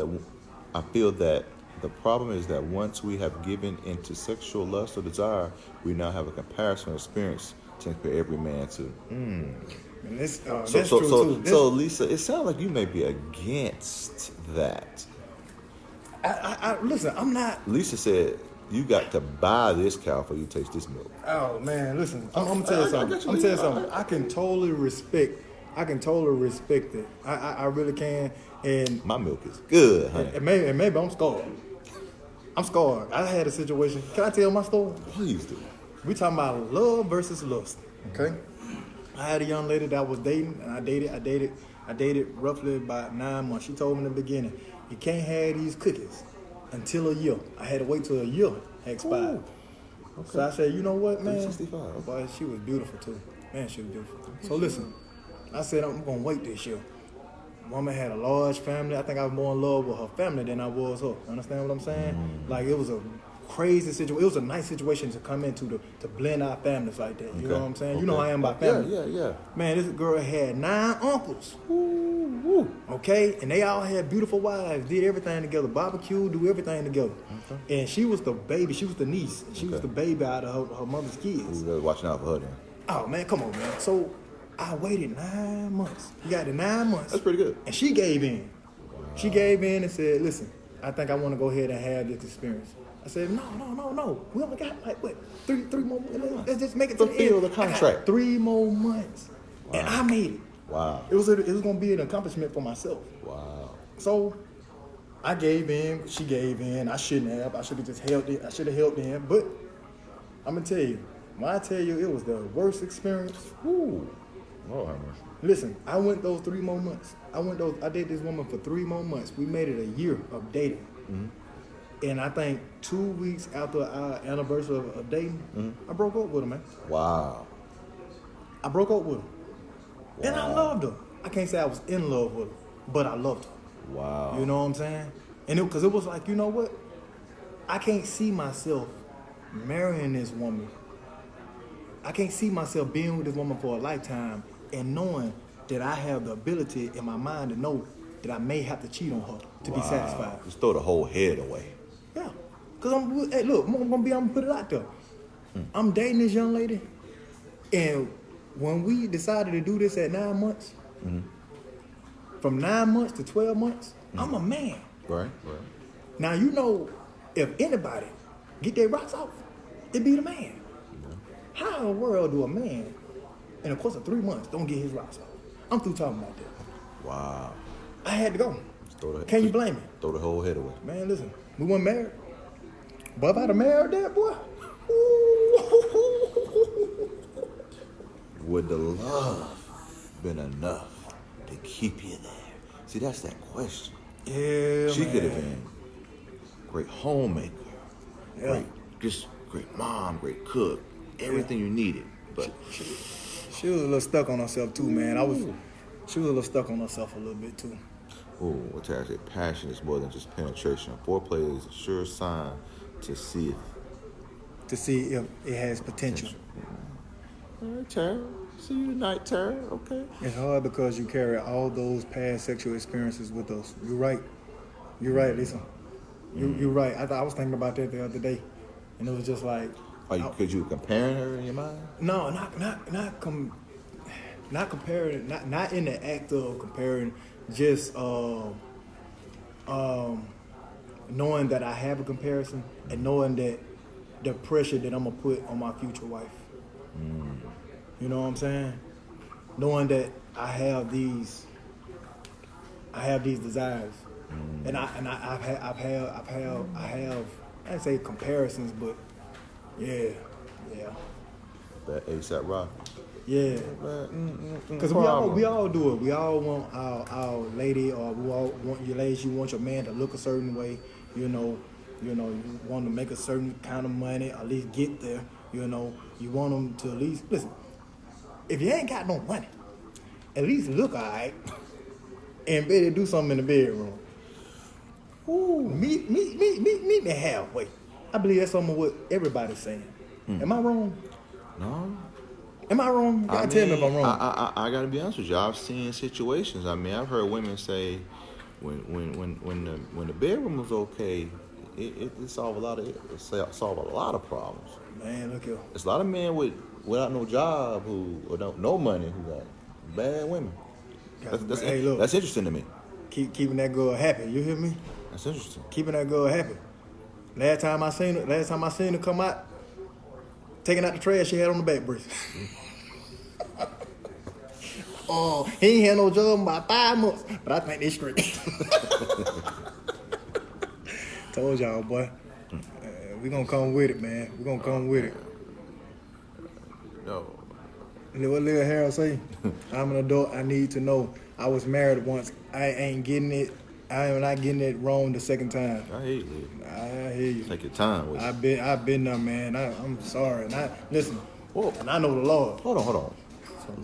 that the problem is that once we have given into sexual lust or desire, we now have a comparison experience to compare every man to.
And that's true too.
So Lisa, it sounds like you may be against that.
I listen. I'm not.
Lisa said you got to buy this cow before you taste this milk.
Oh man, listen. I'm gonna tell you something. I can totally respect it. I really can. And
my milk is good, honey.
And maybe I'm scarred. I had a situation. Can I tell my story?
Please do.
We talking about love versus lust. Okay. I had a young lady that I was dating, and I dated roughly about 9 months. She told me in the beginning, you can't have these cookies until a year. I had to wait till a year had expired. Okay. So I said, you know what, man?
365.
Boy, she was beautiful too. Man, she was beautiful. So listen, I said I'm gonna wait this year. Woman had a large family. I think I was more in love with her family than I was her. Understand what I'm saying? Like it was a crazy situation. It was a nice situation to come into to blend our families like that. You know what I'm saying? You know how I am about family.
Yeah.
Man, this girl had 9 uncles. Okay? And they all had beautiful wives, did everything together, barbecue, do everything together. Okay. And she was the baby, she was the niece. She was the baby out of her mother's kids.
You really watching out for her then.
Oh man, come on, man. So I waited 9 months. You got the 9 months.
That's pretty good.
And she gave in. Wow. She gave in and said, listen, I think I want to go ahead and have this experience. I said, no. We only got like, what, three more months? Let's just make it to the end.
Fulfill the contract.
3 more months. Wow. And I made it.
Wow.
It was going to be an accomplishment for myself.
Wow.
So I gave in. She gave in. I shouldn't have. I should have just held it. I should have held in. But I'm going to tell you, when I tell you it was the worst experience, listen, I went those 3 more months. I dated this woman for 3 more months. We made it a year of dating. Mm-hmm. And I think 2 weeks after our anniversary of dating, I broke up with her, man.
Wow.
I broke up with her. Wow. And I loved her. I can't say I was in love with her, but I loved her.
Wow.
You know what I'm saying? And because it was like, you know what? I can't see myself marrying this woman. I can't see myself being with this woman for a lifetime and knowing that I have the ability in my mind to know that I may have to cheat on her to be satisfied.
Just throw the whole head away.
Yeah. Because I'm going to put it out there. I'm dating this young lady, and when we decided to do this at 9 months, from 9 months to 12 months, I'm a man.
Right.
Now you know, if anybody get their rocks off, it be the man. How in the world do a man, in the course of 3 months, don't get his rocks off? I'm through talking about that.
Wow.
I had to go.
Throw the-
Can you blame me?
Throw the whole head away.
Man, listen, we weren't married. But if I'd have married that boy, ooh.
Would the love been enough to keep you there? See, that's that question.
Yeah,
She
man.
could have been great homemaker,
Yeah.
great mom, great cook, everything you needed. But
She was a little stuck on herself too, man. She was a little stuck on herself a little bit too.
what I say, passion is more than just penetration. Foreplay is a sure sign to see
To see if it has potential.
All right, Tara. See you tonight, Tara. Okay.
It's hard because you carry all those past sexual experiences with us. You're right. You're right, Lisa. You're right. I was thinking about that the other day, and it was just like,
Could you comparing her in your mind?
no, not comparing, not in the act of comparing, just knowing that I have a comparison and knowing that the pressure that I'm gonna put on my future wife. You know what I'm saying? Knowing that I have these desires, and I've had I didn't say comparisons, but yeah.
That ASAP Rock.
Yeah, because we all do it. We all want our lady, or we all want your ladies. You want your man to look a certain way. You want to make a certain kind of money, at least get there. You want them to at least listen. If you ain't got no money, at least look alright, and better do something in the bedroom. Ooh, meet me halfway. I believe that's some of what everybody's saying. Am I wrong?
No.
Am I wrong? You gotta tell me if I'm wrong.
I gotta be honest with you. I've seen situations. I mean, I've heard women say, when the bedroom was okay, it solved a lot of problems.
Man, look here.
There's a lot of men without no job or no money who got bad women.
Hey, look.
That's interesting to me.
Keeping that girl happy. You hear me?
That's interesting.
Keeping that girl happy. Last time I seen her come out, taking out the trash she had on the back brace. Oh, he ain't had no job in about 5 months, but I think they straight. Told y'all, boy. We gonna come with it, man. We gonna come with it.
No.
What Lil Harold say? I'm an adult. I need to know. I was married once. I ain't getting it. I am not getting it wrong the second time.
I hear you.
I hear you.
Take your time with it.
I've been there, man. I'm sorry. Listen.
Whoa.
And I know the Lord.
Hold on.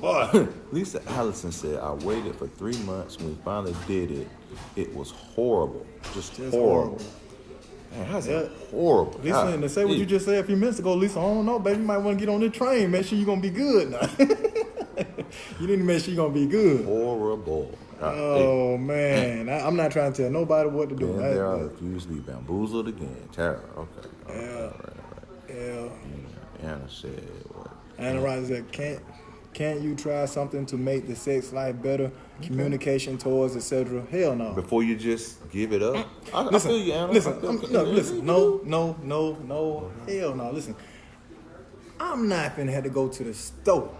Boy.
Lisa Allison said, I waited for 3 months. When we finally did it, it was horrible. Just horrible. Man, how's that horrible?
Listen, to say what you just said a few minutes ago, Lisa, I don't know, baby. You might want to get on the train. Make sure you're going to be good now. You need to make sure you're going to be good.
Horrible.
Oh, man. I'm not trying to tell nobody what to do.
Then there I refuse to be bamboozled again. Tara, okay.
Yeah.
Right.
Yeah.
Anna said what?
Anna Rogers said, can't you try something to make the sex life better? Communication towards, etc. Hell no.
Before you just give it up? I
Listen,
feel you, Anna.
listen, no. Hell no. Listen, I'm not finna have to go to the store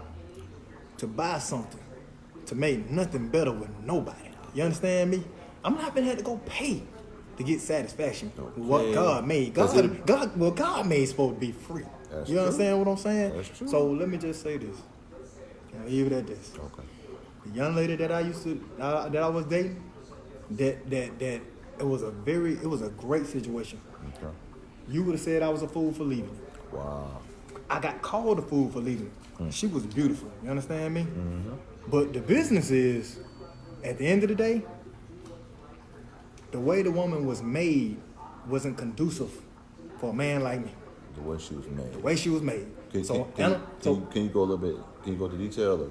to buy something to make nothing better with nobody. You understand me? I'm not finna have to go pay to get satisfaction.
Okay.
What God made. God made is supposed to be free.
That's
You understand what I'm saying?
That's true.
So let me just say this. I'll leave it at this.
Okay.
The young lady that I was dating, that it was a great situation.
Okay.
You would have said I was a fool for leaving.
Wow.
I got called a fool for leaving. She was beautiful. You understand me?
Mm-hmm.
But the business is, at the end of the day, the way the woman was made wasn't conducive for a man like me.
The way she was made.
The way she was made.
Can you go a little bit? Can you go into detail? Or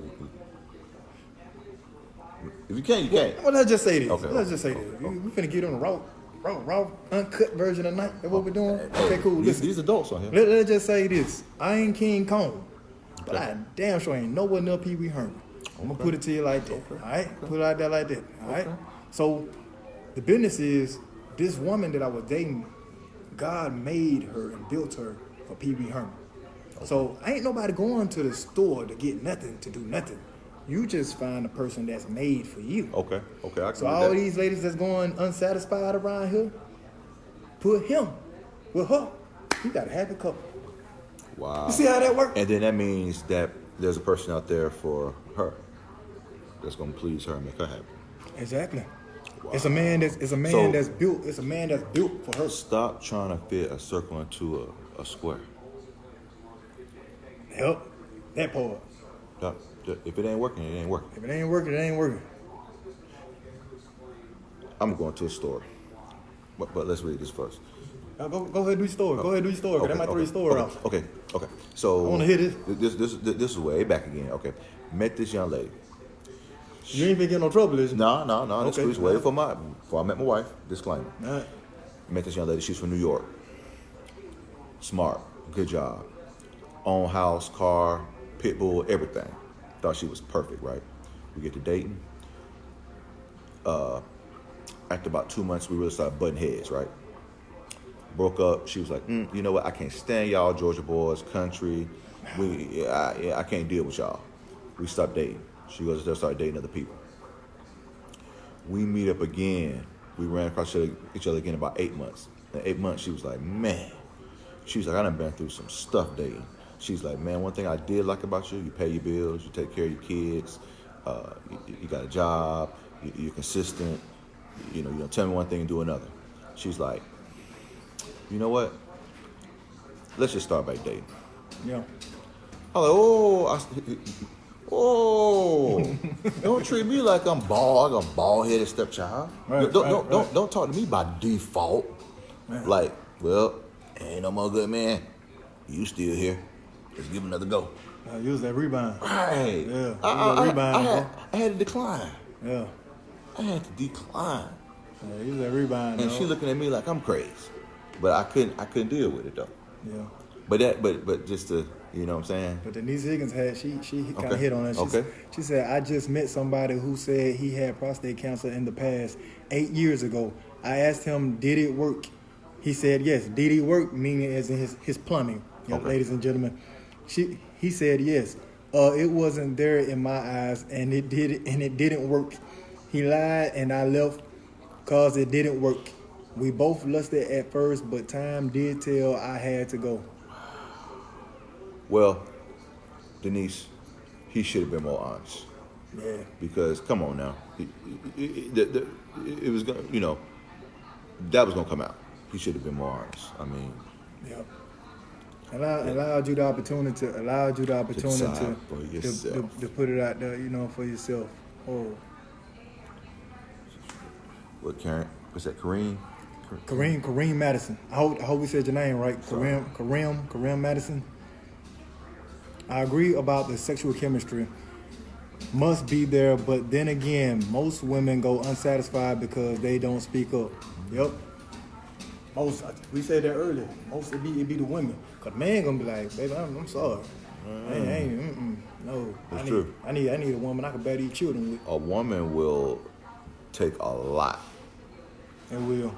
if you can, you can.
Well, let's just say this.
Okay,
Let's just say
okay,
this.
okay.
We finna get on the raw, uncut version of night. That's what we're doing. Okay, cool. Listen,
These adults on here.
let's just say this: I ain't King Kong, but I damn sure ain't nowhere near Pee Wee Herman. I'm gonna put it to you like that. All right, put it out there like that. All right. So the business is this woman that I was dating. God made her and built her for Pee Wee Herman. So ain't nobody going to the store to get nothing, to do nothing. You just find a person that's made for you.
Okay. I can
So all these ladies that's going unsatisfied around here, put him with her. You got a happy couple.
Wow.
You see how that works?
And then that means that there's a person out there for her that's gonna please her and make her happy.
Exactly.
Wow.
It's a man that's built. It's a man that's built for her.
Stop trying to fit a circle into a square.
Yep. That part.
If it ain't working, it ain't working.
If it ain't working, it ain't working.
I'm going to a store. But let's read this first.
Now go ahead and do your story. Go ahead and do your story. 'Cause that might throw your story out.
Okay. So
I wanna hear this.
This is way back again. Okay. Met this young lady.
You ain't been getting no trouble, is you?
No. This
Okay.
was way before I met my wife. Disclaimer.
All right.
Met this young lady. She's from New York. Smart. Good job. Own house, car, pit bull, everything. Thought she was perfect, right? We get to dating. After about 2 months, we really started butting heads, right? Broke up. She was like, you know what? I can't stand y'all Georgia boys, country. I can't deal with y'all. We stopped dating. She goes to start dating other people. We meet up again. We ran across each other again in about 8 months. In 8 months, she was like, man. She was like, I done been through some stuff dating. She's like, man, one thing I did like about you pay your bills, you take care of your kids, you got a job, you're consistent, you don't tell me one thing and do another. She's like, you know what? Let's just start by dating.
Yeah.
I'm like, don't treat me like I'm bald-headed stepchild.
Right,
don't talk to me by default.
Right.
Like, well, ain't no more good man. You still here. Let's give him another go.
Use that rebound.
Right.
Yeah.
I had to decline.
Yeah.
I had to decline.
Yeah. Use that rebound.
And she looking at me like I'm crazy. But I couldn't deal with it though.
Yeah.
But just to, you know what I'm saying?
But Denise Higgins she kind of
Okay.
hit on that.
Okay.
She said, I just met somebody who said he had prostate cancer in the past 8 years ago. I asked him, did it work? He said, yes. Did it work? Meaning as in his plumbing,
Okay.
ladies and gentlemen. He said, yes. It wasn't there in my eyes, and it didn't work. He lied, and I left because it didn't work. We both lusted at first, but time did tell I had to go.
Well, Denise, he should have been more honest.
Yeah.
Because come on now, it was gonna, that was gonna come out. He should have been more honest. I mean,
Yep. Allowed you the opportunity
decide for yourself.
to put it out there, for yourself. Oh,
What Karen? What's that? Kareem?
Kareem Madison. I hope we said your name right. Kareem Madison. I agree about the sexual chemistry must be there, but then again, most women go unsatisfied because they don't speak up. Yep. Most, we said that earlier. Most it be the women. Cause the man gonna be like, baby, I'm sorry. No.
That's true.
I need a woman I can bear these children with.
A woman will take a lot.
And we'll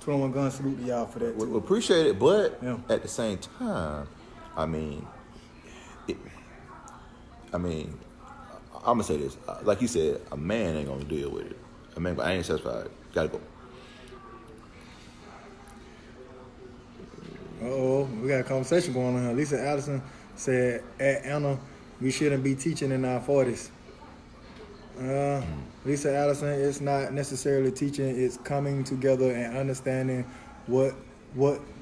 21 gun salute to y'all for that
We
too.
appreciate it, but
Yeah.
at the same time, I'm gonna say this. Like you said, a man ain't gonna deal with it. A man, but I ain't satisfied. Gotta go.
We got a conversation going on here. Lisa Allison said, at Anna, we shouldn't be teaching in our 40s. Lisa Allison, it's not necessarily teaching, it's coming together and understanding what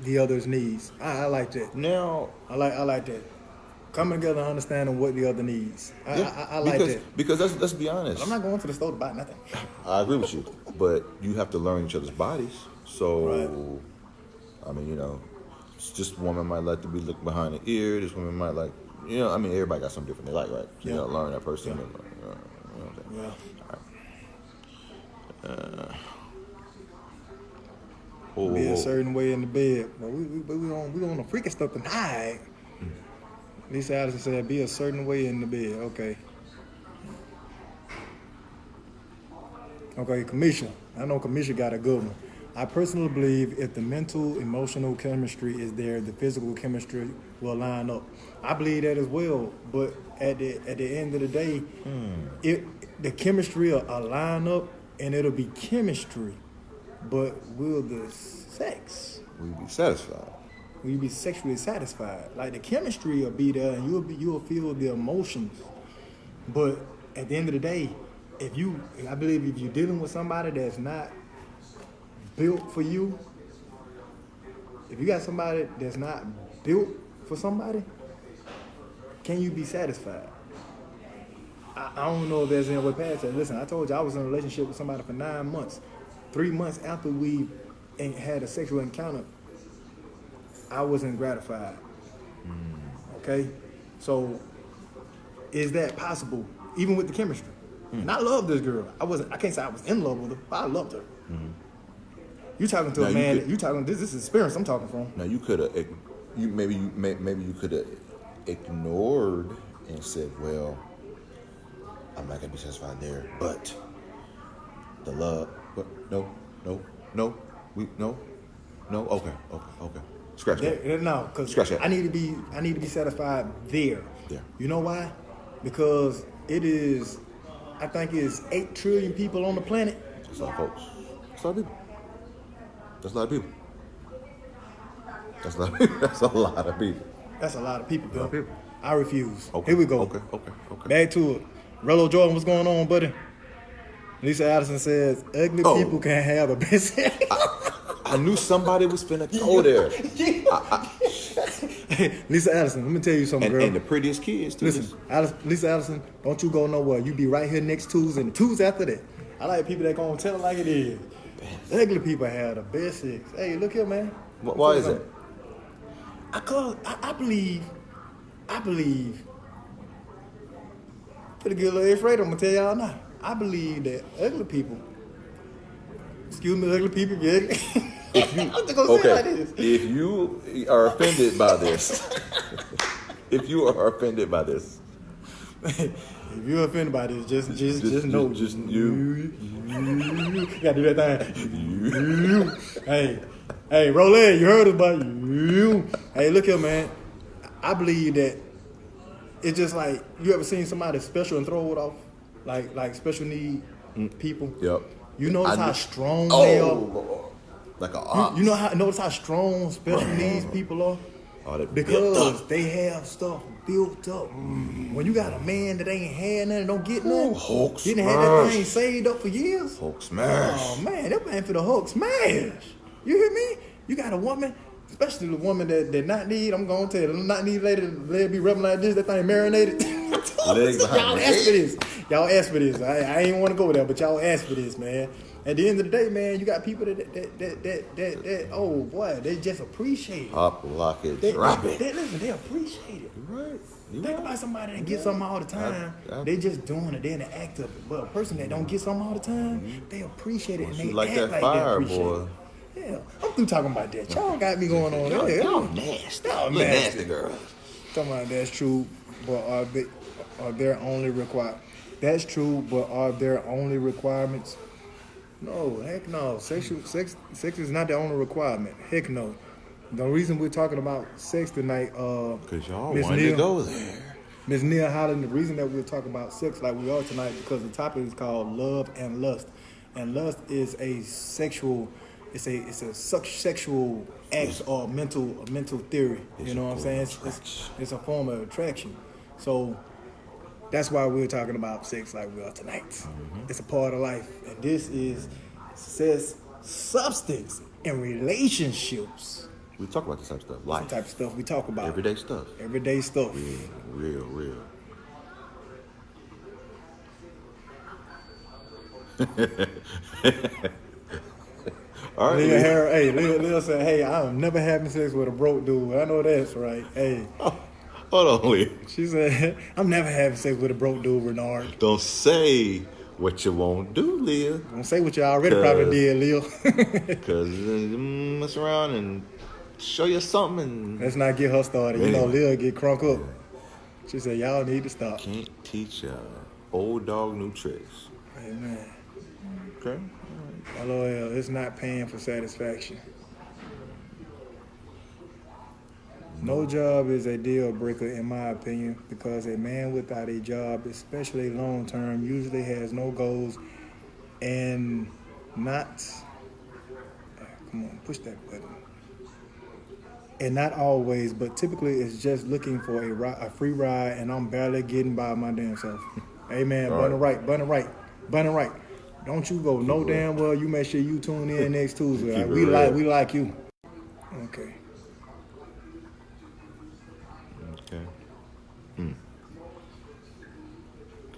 the others needs. I like that.
Now,
I like that. Coming together and understanding what the other needs. I like that.
Because let's be honest.
I'm not going to the store to buy nothing.
I agree with you, but you have to learn each other's bodies. So,
Right.
I mean, this woman might like to be looked behind the ear. This woman might like, everybody got something different they like, right? So you
Yeah.
gotta learn that person.
Yeah.
You know what I'm saying?
Yeah. Be a certain way in the bed. But we on the freaking stuff tonight. Lisa Allison said, be a certain way in the bed. Okay. Okay, Kamisha. I know Kamisha got a good one. I personally believe if the mental, emotional chemistry is there, the physical chemistry will line up. I believe that as well. But at the end of the day, the chemistry will line up and it'll be chemistry. But will the sex?
Will you be satisfied?
Will you be sexually satisfied? Like the chemistry will be there and you'll feel the emotions. But at the end of the day, I believe if you're dealing with somebody that's not built for you, if you got somebody that's not built for somebody, can you be satisfied? I don't know if there's any way past that. Listen, I told you I was in a relationship with somebody for 9 months. 3 months after we had a sexual encounter, I wasn't gratified. Okay? So, is that possible, even with the chemistry? And I love this girl. I can't say I was in love with her, but I loved her. You talking to a man, this is experience I'm talking from.
Now you could have, maybe you could have ignored and said, well, I'm not gonna be satisfied there, but the love, but no, okay. Scratch that.
No, because
Scratch that.
I need to be satisfied there.
Yeah.
You know why? Because I think it's 8 trillion people on the planet.
That's a lot of folks. That's a lot of people. That's a lot of people. That's a lot of people. That's a lot of people.
That's a lot of people, Bill.
A lot of people.
I refuse.
Okay.
Here we go.
Okay.
Back to it. Rello Jordan, what's going on, buddy? Lisa Addison says, ugly people can have the best.
I knew somebody was finna go there.
Lisa Addison, let me tell you something, girl.
And the prettiest kids, too.
Listen, Lisa Addison, don't you go nowhere. You be right here next Tuesday and Tuesday after that. I like people that gonna tell it like it is. Ugly people have the best sex. Hey, look here, man.
Why is that?
I believe. Pretty good little X-rated, I'm gonna tell y'all now. I believe that ugly people. Excuse me, ugly people. Yeah. I'm just gonna say it like this.
If you are offended by this, if you're offended by this,
just know.
Just you.
You gotta do that thing. Hey, roll in. You heard us, but you. Hey, look here, man. I believe that it's just like, you ever seen somebody special and throw it off? Like special need people?
Yep.
You notice how strong they are?
Like an ox.
Notice how strong special needs people are?
Oh,
because they have stuff built up. When you got a man that ain't had nothing, don't get nothing,
Hulk
didn't
smash.
have that thing saved up for years.
Hulk smash.
Oh man, that man for the Hulk smash. You hear me? You got a woman, especially the woman that not need. I'm gonna tell you, not need lady, let be rubbing like this. That thing marinated. Y'all asked for this. Y'all asked for this. I ain't want to go there, but y'all asked for this, man. At the end of the day, man, you got people that oh boy, they just appreciate it.
Pop, lock it, drop it.
They appreciate it.
Right.
Think about somebody that gets something all the time. They just doing it. They're in the act of it. But a person that don't get something all the time, they appreciate it and they
like
act
that
like
fire,
they appreciate
boy.
it. Yeah, I'm through talking about that. Y'all got me going on.
Y'all nasty.
Y'all
Little
nasty.
nasty girls.
Talking about that's true, but are there only requirements? That's true, but are there only requirements? No, heck no. Sex is not the only requirement. Heck no. The reason we're talking about sex tonight,
Because y'all
Miss
wanted
Neal,
to go there.
Ms. Neil Holland, the reason that we're talking about sex like we are tonight because the topic is called love and lust. And lust is a sexual, it's a sexual act or mental theory. You know what I'm saying? It's a form of attraction. So that's why we're talking about sex like we are tonight. It's a part of life. And this is substance in relationships.
We talk about this type of stuff. Life.
The type of stuff we talk about.
Everyday stuff.
Everyday stuff.
Real. All right.
Leah said, hey, I'm never having sex with a broke dude. I know that's right. Hey.
Hold on, Leah.
She said, I'm never having sex with a broke dude, Renard.
Don't say what you won't do, Leah.
Don't say what you already probably did, Lil.
Because mess around and show you something. And
Let's not get her started. You know,
Anyway.
Lil get crunk up. She said, y'all need to stop.
can't teach old dog new tricks.
Amen.
Okay?
LOL, it's not paying for satisfaction. No job is a deal breaker in my opinion because a man without a job, especially long term, usually has no goals and not, come on, push that button. And not always, but typically it's just looking for a free ride and I'm barely getting by my damn self. Amen.
All right.
Bun it right. Don't you go no damn well. You make sure you tune in next Tuesday.
Keep it
We
real.
like you. Okay.
Okay.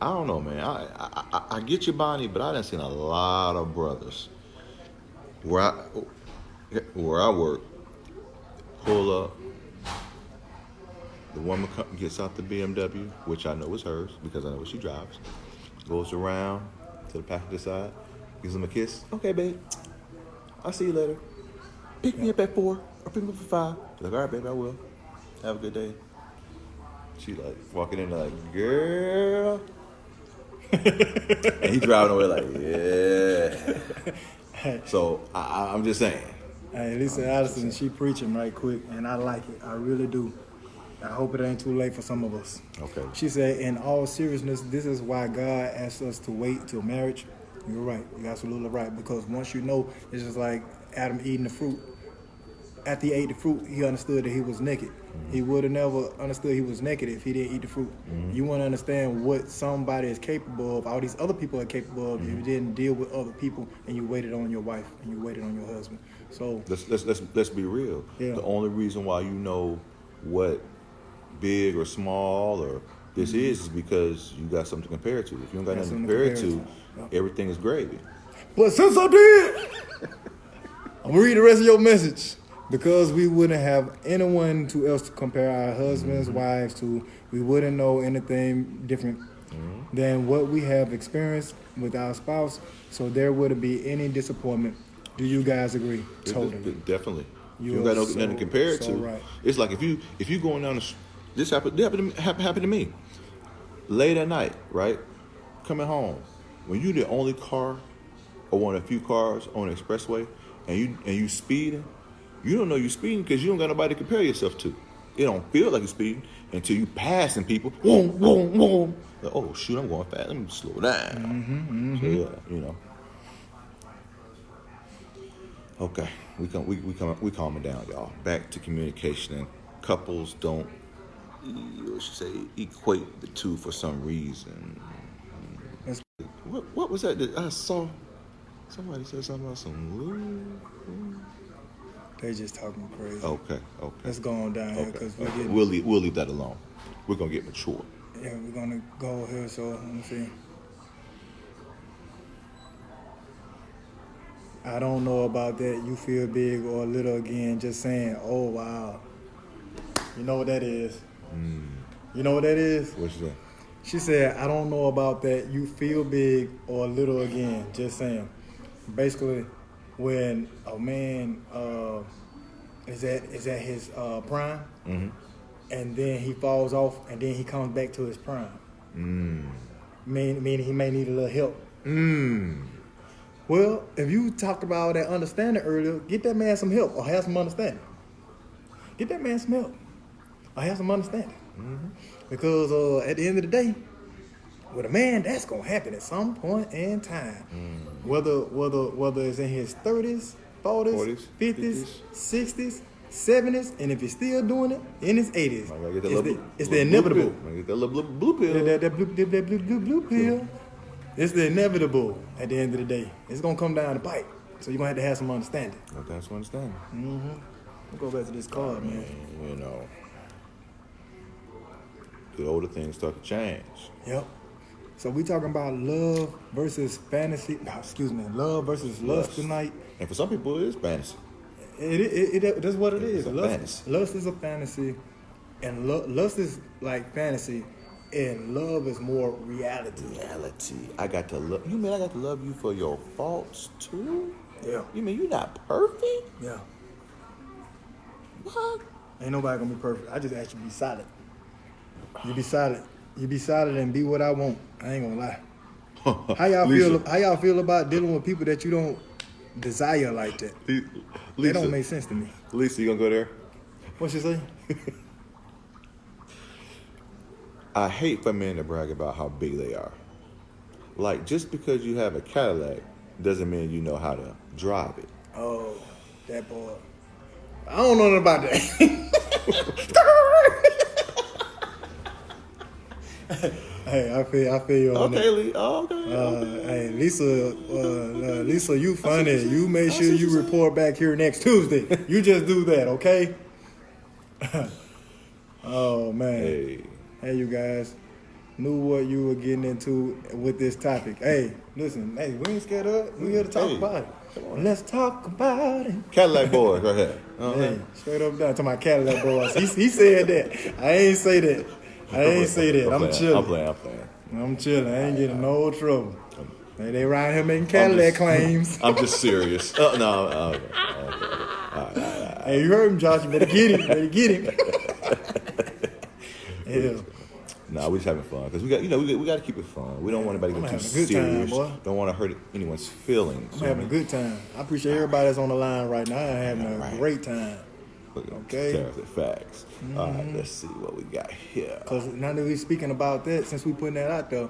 I don't know, man. I get you, Bonnie, but I done seen a lot of brothers where I work pull up. The woman gets out the BMW, which I know is hers because I know what she drives. Goes around to the passenger side, gives him a kiss. Okay, babe. I'll see you later. Pick me up at 4 or pick me up at 5. She's like, all right, babe, I will. Have a good day. She like walking in there like, girl. And he driving away like, yeah. So I'm just saying.
Hey, Lisa Addison, she preaching right quick, and I like it. I really do. I hope it ain't too late for some of us.
Okay.
She said, in all seriousness, this is why God asks us to wait till marriage. You're right. You're absolutely right. Because once you know, it's just like Adam eating the fruit. After he ate the fruit, he understood that he was naked. Mm-hmm. He would have never understood he was naked if he didn't eat the fruit. Mm-hmm. You want to understand what somebody is capable of, all these other people are capable of, if you didn't deal with other people and you waited on your wife and you waited on your husband. So
let's be real.
Yeah.
The only reason why you know what big or small or this is because you got something to compare it to. If you don't got nothing to compare it to, everything is gravy.
But since I did, I'm gonna read the rest of your message. Because we wouldn't have anyone else to compare our husbands, wives to, we wouldn't know anything different than what we have experienced with our spouse. So there wouldn't be any disappointment. Do you guys agree? Totally.
Definitely.
You
You don't got
are
nothing to compare it
so
to.
right.
It's like if you going down this happened to me. Late at night, right? Coming home. When you the only car or one of the few cars on the expressway and you speeding, you don't know you're speeding because you don't got nobody to compare yourself to. It don't feel like you're speeding until you passing people. Boom, boom, boom. Like, oh shoot, I'm going fast. Let me slow down. So yeah, you know. Okay, we calming down, y'all. Back to communication. And couples don't, what should say, equate the two for some reason. What was that I saw? Somebody said something about some.
They just talking crazy.
Okay.
Let's go on down here because we're getting.
We'll leave that alone. We're gonna get mature.
Yeah, we're gonna go here. So let me see. I don't know about that. You feel big or little again. Just saying. Oh wow. You know what that is? You know what that is?
What's that?
She said, I don't know about that. You feel big or little again. Just saying. Basically, when a man is at his prime, and then he falls off, and then he comes back to his prime. Meaning he may need a little help. Well, if you talked about that understanding earlier, get that man some help or have some understanding. Get that man some help or have some understanding. Because at the end of the day, with a man, that's gonna happen at some point in time. Whether it's in his 30s, 40s, 50s, 60s, 70s, and if he's still doing it, in his 80s. It's the inevitable.
Get that little blue pill.
That blue pill. It's the inevitable at the end of the day. It's gonna come down to bite. So you're gonna have some understanding.
That's what I understand.
We'll go back to this card, man.
You know, the older things start to change.
Yep. So we talking about love versus fantasy. Love versus lust tonight.
And for some people, it is fantasy.
That's what it is.
It's a fantasy.
Lust is a fantasy, and lust is like fantasy, And love is more reality.
Reality. I got to love you. Mean I got to love you for your faults too?
Yeah.
You mean you're not perfect?
Yeah.
What?
Ain't nobody gonna be perfect. I just ask you to be solid. You be solid. You be solid and be what I want. I ain't gonna lie. How y'all
Lisa.
feel? How y'all feel about dealing with people that you don't desire like that? That
Lisa,
don't make sense to me.
Lisa, you gonna go there?
What you say?
I hate for men to brag about how big they are. Like, just because you have a Cadillac doesn't mean you know how to drive it.
Oh, that boy. I don't know nothing about that. Hey, I feel you on that.
Okay, okay.
Hey, Lisa, you funny. You make sure you report back here next Tuesday. You just do that, okay? Oh man. Hey, you guys. Knew what you were getting into with this topic. Hey, listen. Hey, we ain't scared of it. We here to talk about it. Let's talk about it.
Cadillac boys, right here.
Hey, straight up down to my Cadillac boys. He said that. I ain't say that. I'm chilling.
I'm playing.
I'm chilling. I ain't getting no trouble. They around here making Cadillac claims.
I'm just serious. No. Okay.
Hey, you heard him, Josh. You better get him. Yeah.
Nah, we just having fun because we got to keep it fun. We don't want anybody to get too serious. Don't want to hurt anyone's feelings.
I'm having a good time. I appreciate everybody that's on the line right now. I'm having a great time. Okay.
Seriously, facts. All right, let's see what we got here.
Because now that we're speaking about that, since we putting that out there,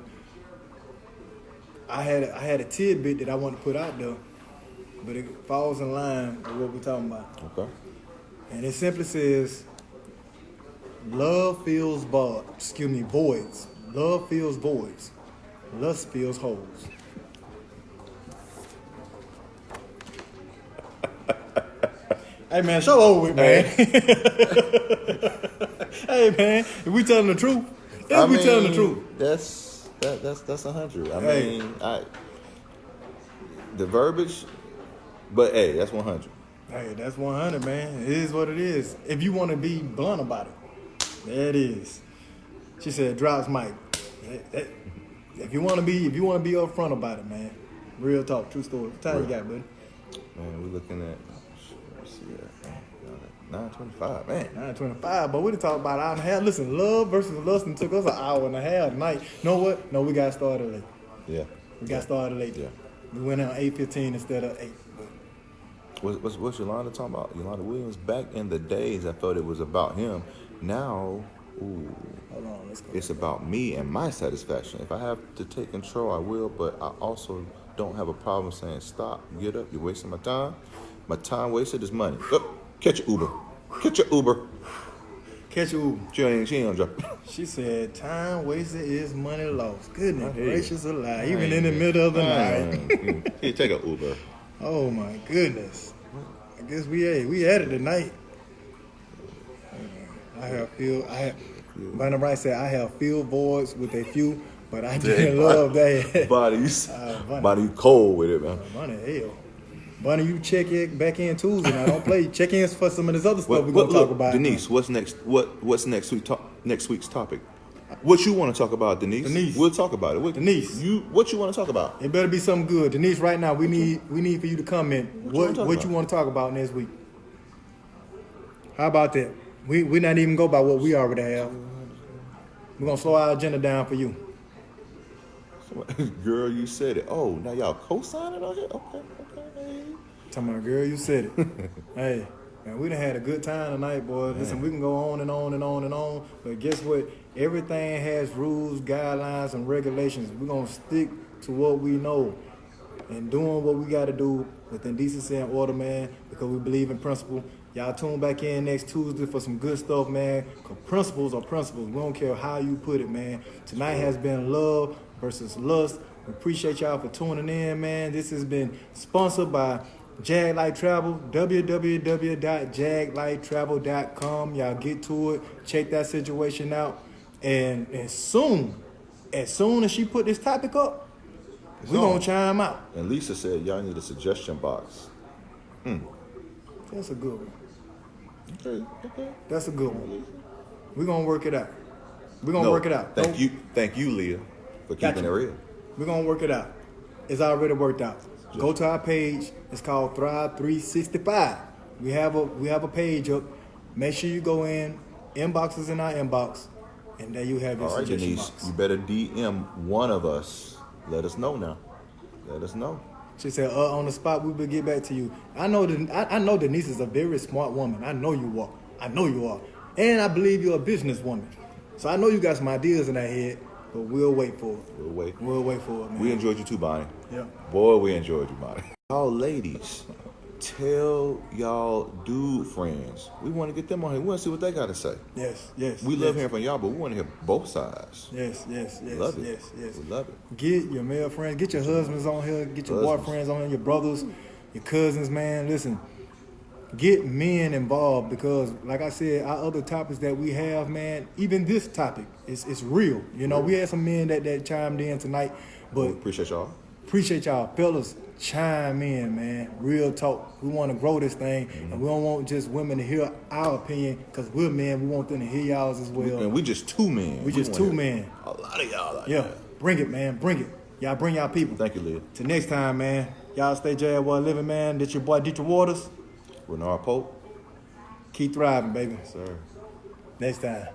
I had a tidbit that I want to put out there, but it falls in line with what we're talking about.
Okay.
And it simply says, love fills voids. Love fills voids. Lust fills holes. Hey man, show over with, man. Hey man, if we telling the truth, telling the truth.
That's 100. I
Hey.
mean, the verbiage, but hey, that's 100.
Hey, that's 100, man. It is what it is. If you want to be blunt about it, there it is. She said, "Drops mic." If you want to be upfront about it, man. Real talk, true story. What time you got, buddy?
Man, we're looking at 9:25, man.
9:25, but we done talked about an hour and a half. Listen, love versus lust took us an hour and a half tonight. You know what? No, we got started late.
Yeah.
We got started late.
Yeah.
We went out 8:15 instead of 8.
What's Yolanda talking about? Yolanda Williams, back in the days, I thought it was about him. Now,
Hold on, let's go.
it's about me and my satisfaction. If I have to take control, I will, but I also don't have a problem saying, stop, get up, you're wasting my time. My time wasted is money. Up, catch your Uber. Catch your Uber.
Catch your Uber.
She ain't drop.
She said, time wasted is money lost. Goodness
Hey.
gracious alive. Even in the middle of the night.
Hey, take an Uber.
Oh my goodness. I guess we at it tonight. Brandon Wright said, I have filled voids with a few, but I didn't love that.
Body cold with it, man.
Bunny, hell. Bunny, you check it back in Tuesday. Now don't play. Check in for some of this other stuff we're gonna talk about.
Denise, what's next? What's next week's topic? What you want to talk about, Denise?
Denise.
We'll talk about it.
Denise.
What you want to talk about?
It better be something good. Denise, right now we need for you to comment what you
about?
want to talk about next week. How about that? We not even go by what we already have. We're gonna slow our agenda down for you.
Girl, you said it. Oh, now y'all co-signing on it? Okay.
Talking about, girl, you said it. Hey, man, we done had a good time tonight, boy. Listen, we can go on and on and on and on, but guess what? Everything has rules, guidelines, and regulations. We're gonna stick to what we know and doing what we gotta do within decency and order, man, because we believe in principle. Y'all tune back in next Tuesday for some good stuff, man. Because principles are principles. We don't care how you put it, man. Tonight has been love versus lust. We appreciate y'all for tuning in, man. This has been sponsored by Jag Light Travel, www.jaglighttravel.com. Y'all get to it. Check that situation out. And as soon as she put this topic up, we're going to chime out.
And Lisa said y'all need a suggestion box.
That's a good one.
Okay.
That's a good one. We're going to work it out. We're gonna work it out.
Thank you, Leah, for keeping it real.
We're gonna work it out. It's already worked out. Go to our page. It's called Thrive 365. We have a page up. Make sure you go in. Inbox is in our inbox, and there you have your
All right,
suggestion
Denise,
box.
you better DM one of us. Let us know now. Let us know.
She said, on the spot, we will get back to you. I know Denise is a very smart woman. I know you are. I know you are. And I believe you're a businesswoman. So I know you got some ideas in that head, but we'll wait for it.
We'll wait.
We'll wait for it, man.
We enjoyed you too, Bonnie.
Yeah.
Boy, we enjoyed you, Bonnie. Y'all ladies, tell y'all dude friends. We want to get them on here. We want to see what they got to say.
Yes.
We love hearing from y'all, but we want to hear both sides.
Yes.
Love it.
Yes.
We love it.
Get your male friends, get your husbands on here, get your boyfriends on here, your brothers, your cousins, man. Listen, get men involved because, like I said, our other topics that we have, man, even this topic, it's real. You know, we had some men that chimed in tonight, but
We appreciate y'all.
appreciate y'all, fellas. Chime in, man. Real talk. We want to grow this thing, and we don't want just women to hear our opinion because we're men. We want them to hear y'all's as well.
And we just two men.
We just two men.
A lot of y'all out
Yeah,
there.
bring it, man. Bring it. Y'all bring y'all people.
Thank you, Leah.
Till next time, man. Y'all stay Jaguar living, man. This your boy Dietrich Waters.
Renard Pope.
Keep thriving, baby.
Sir.
Next time.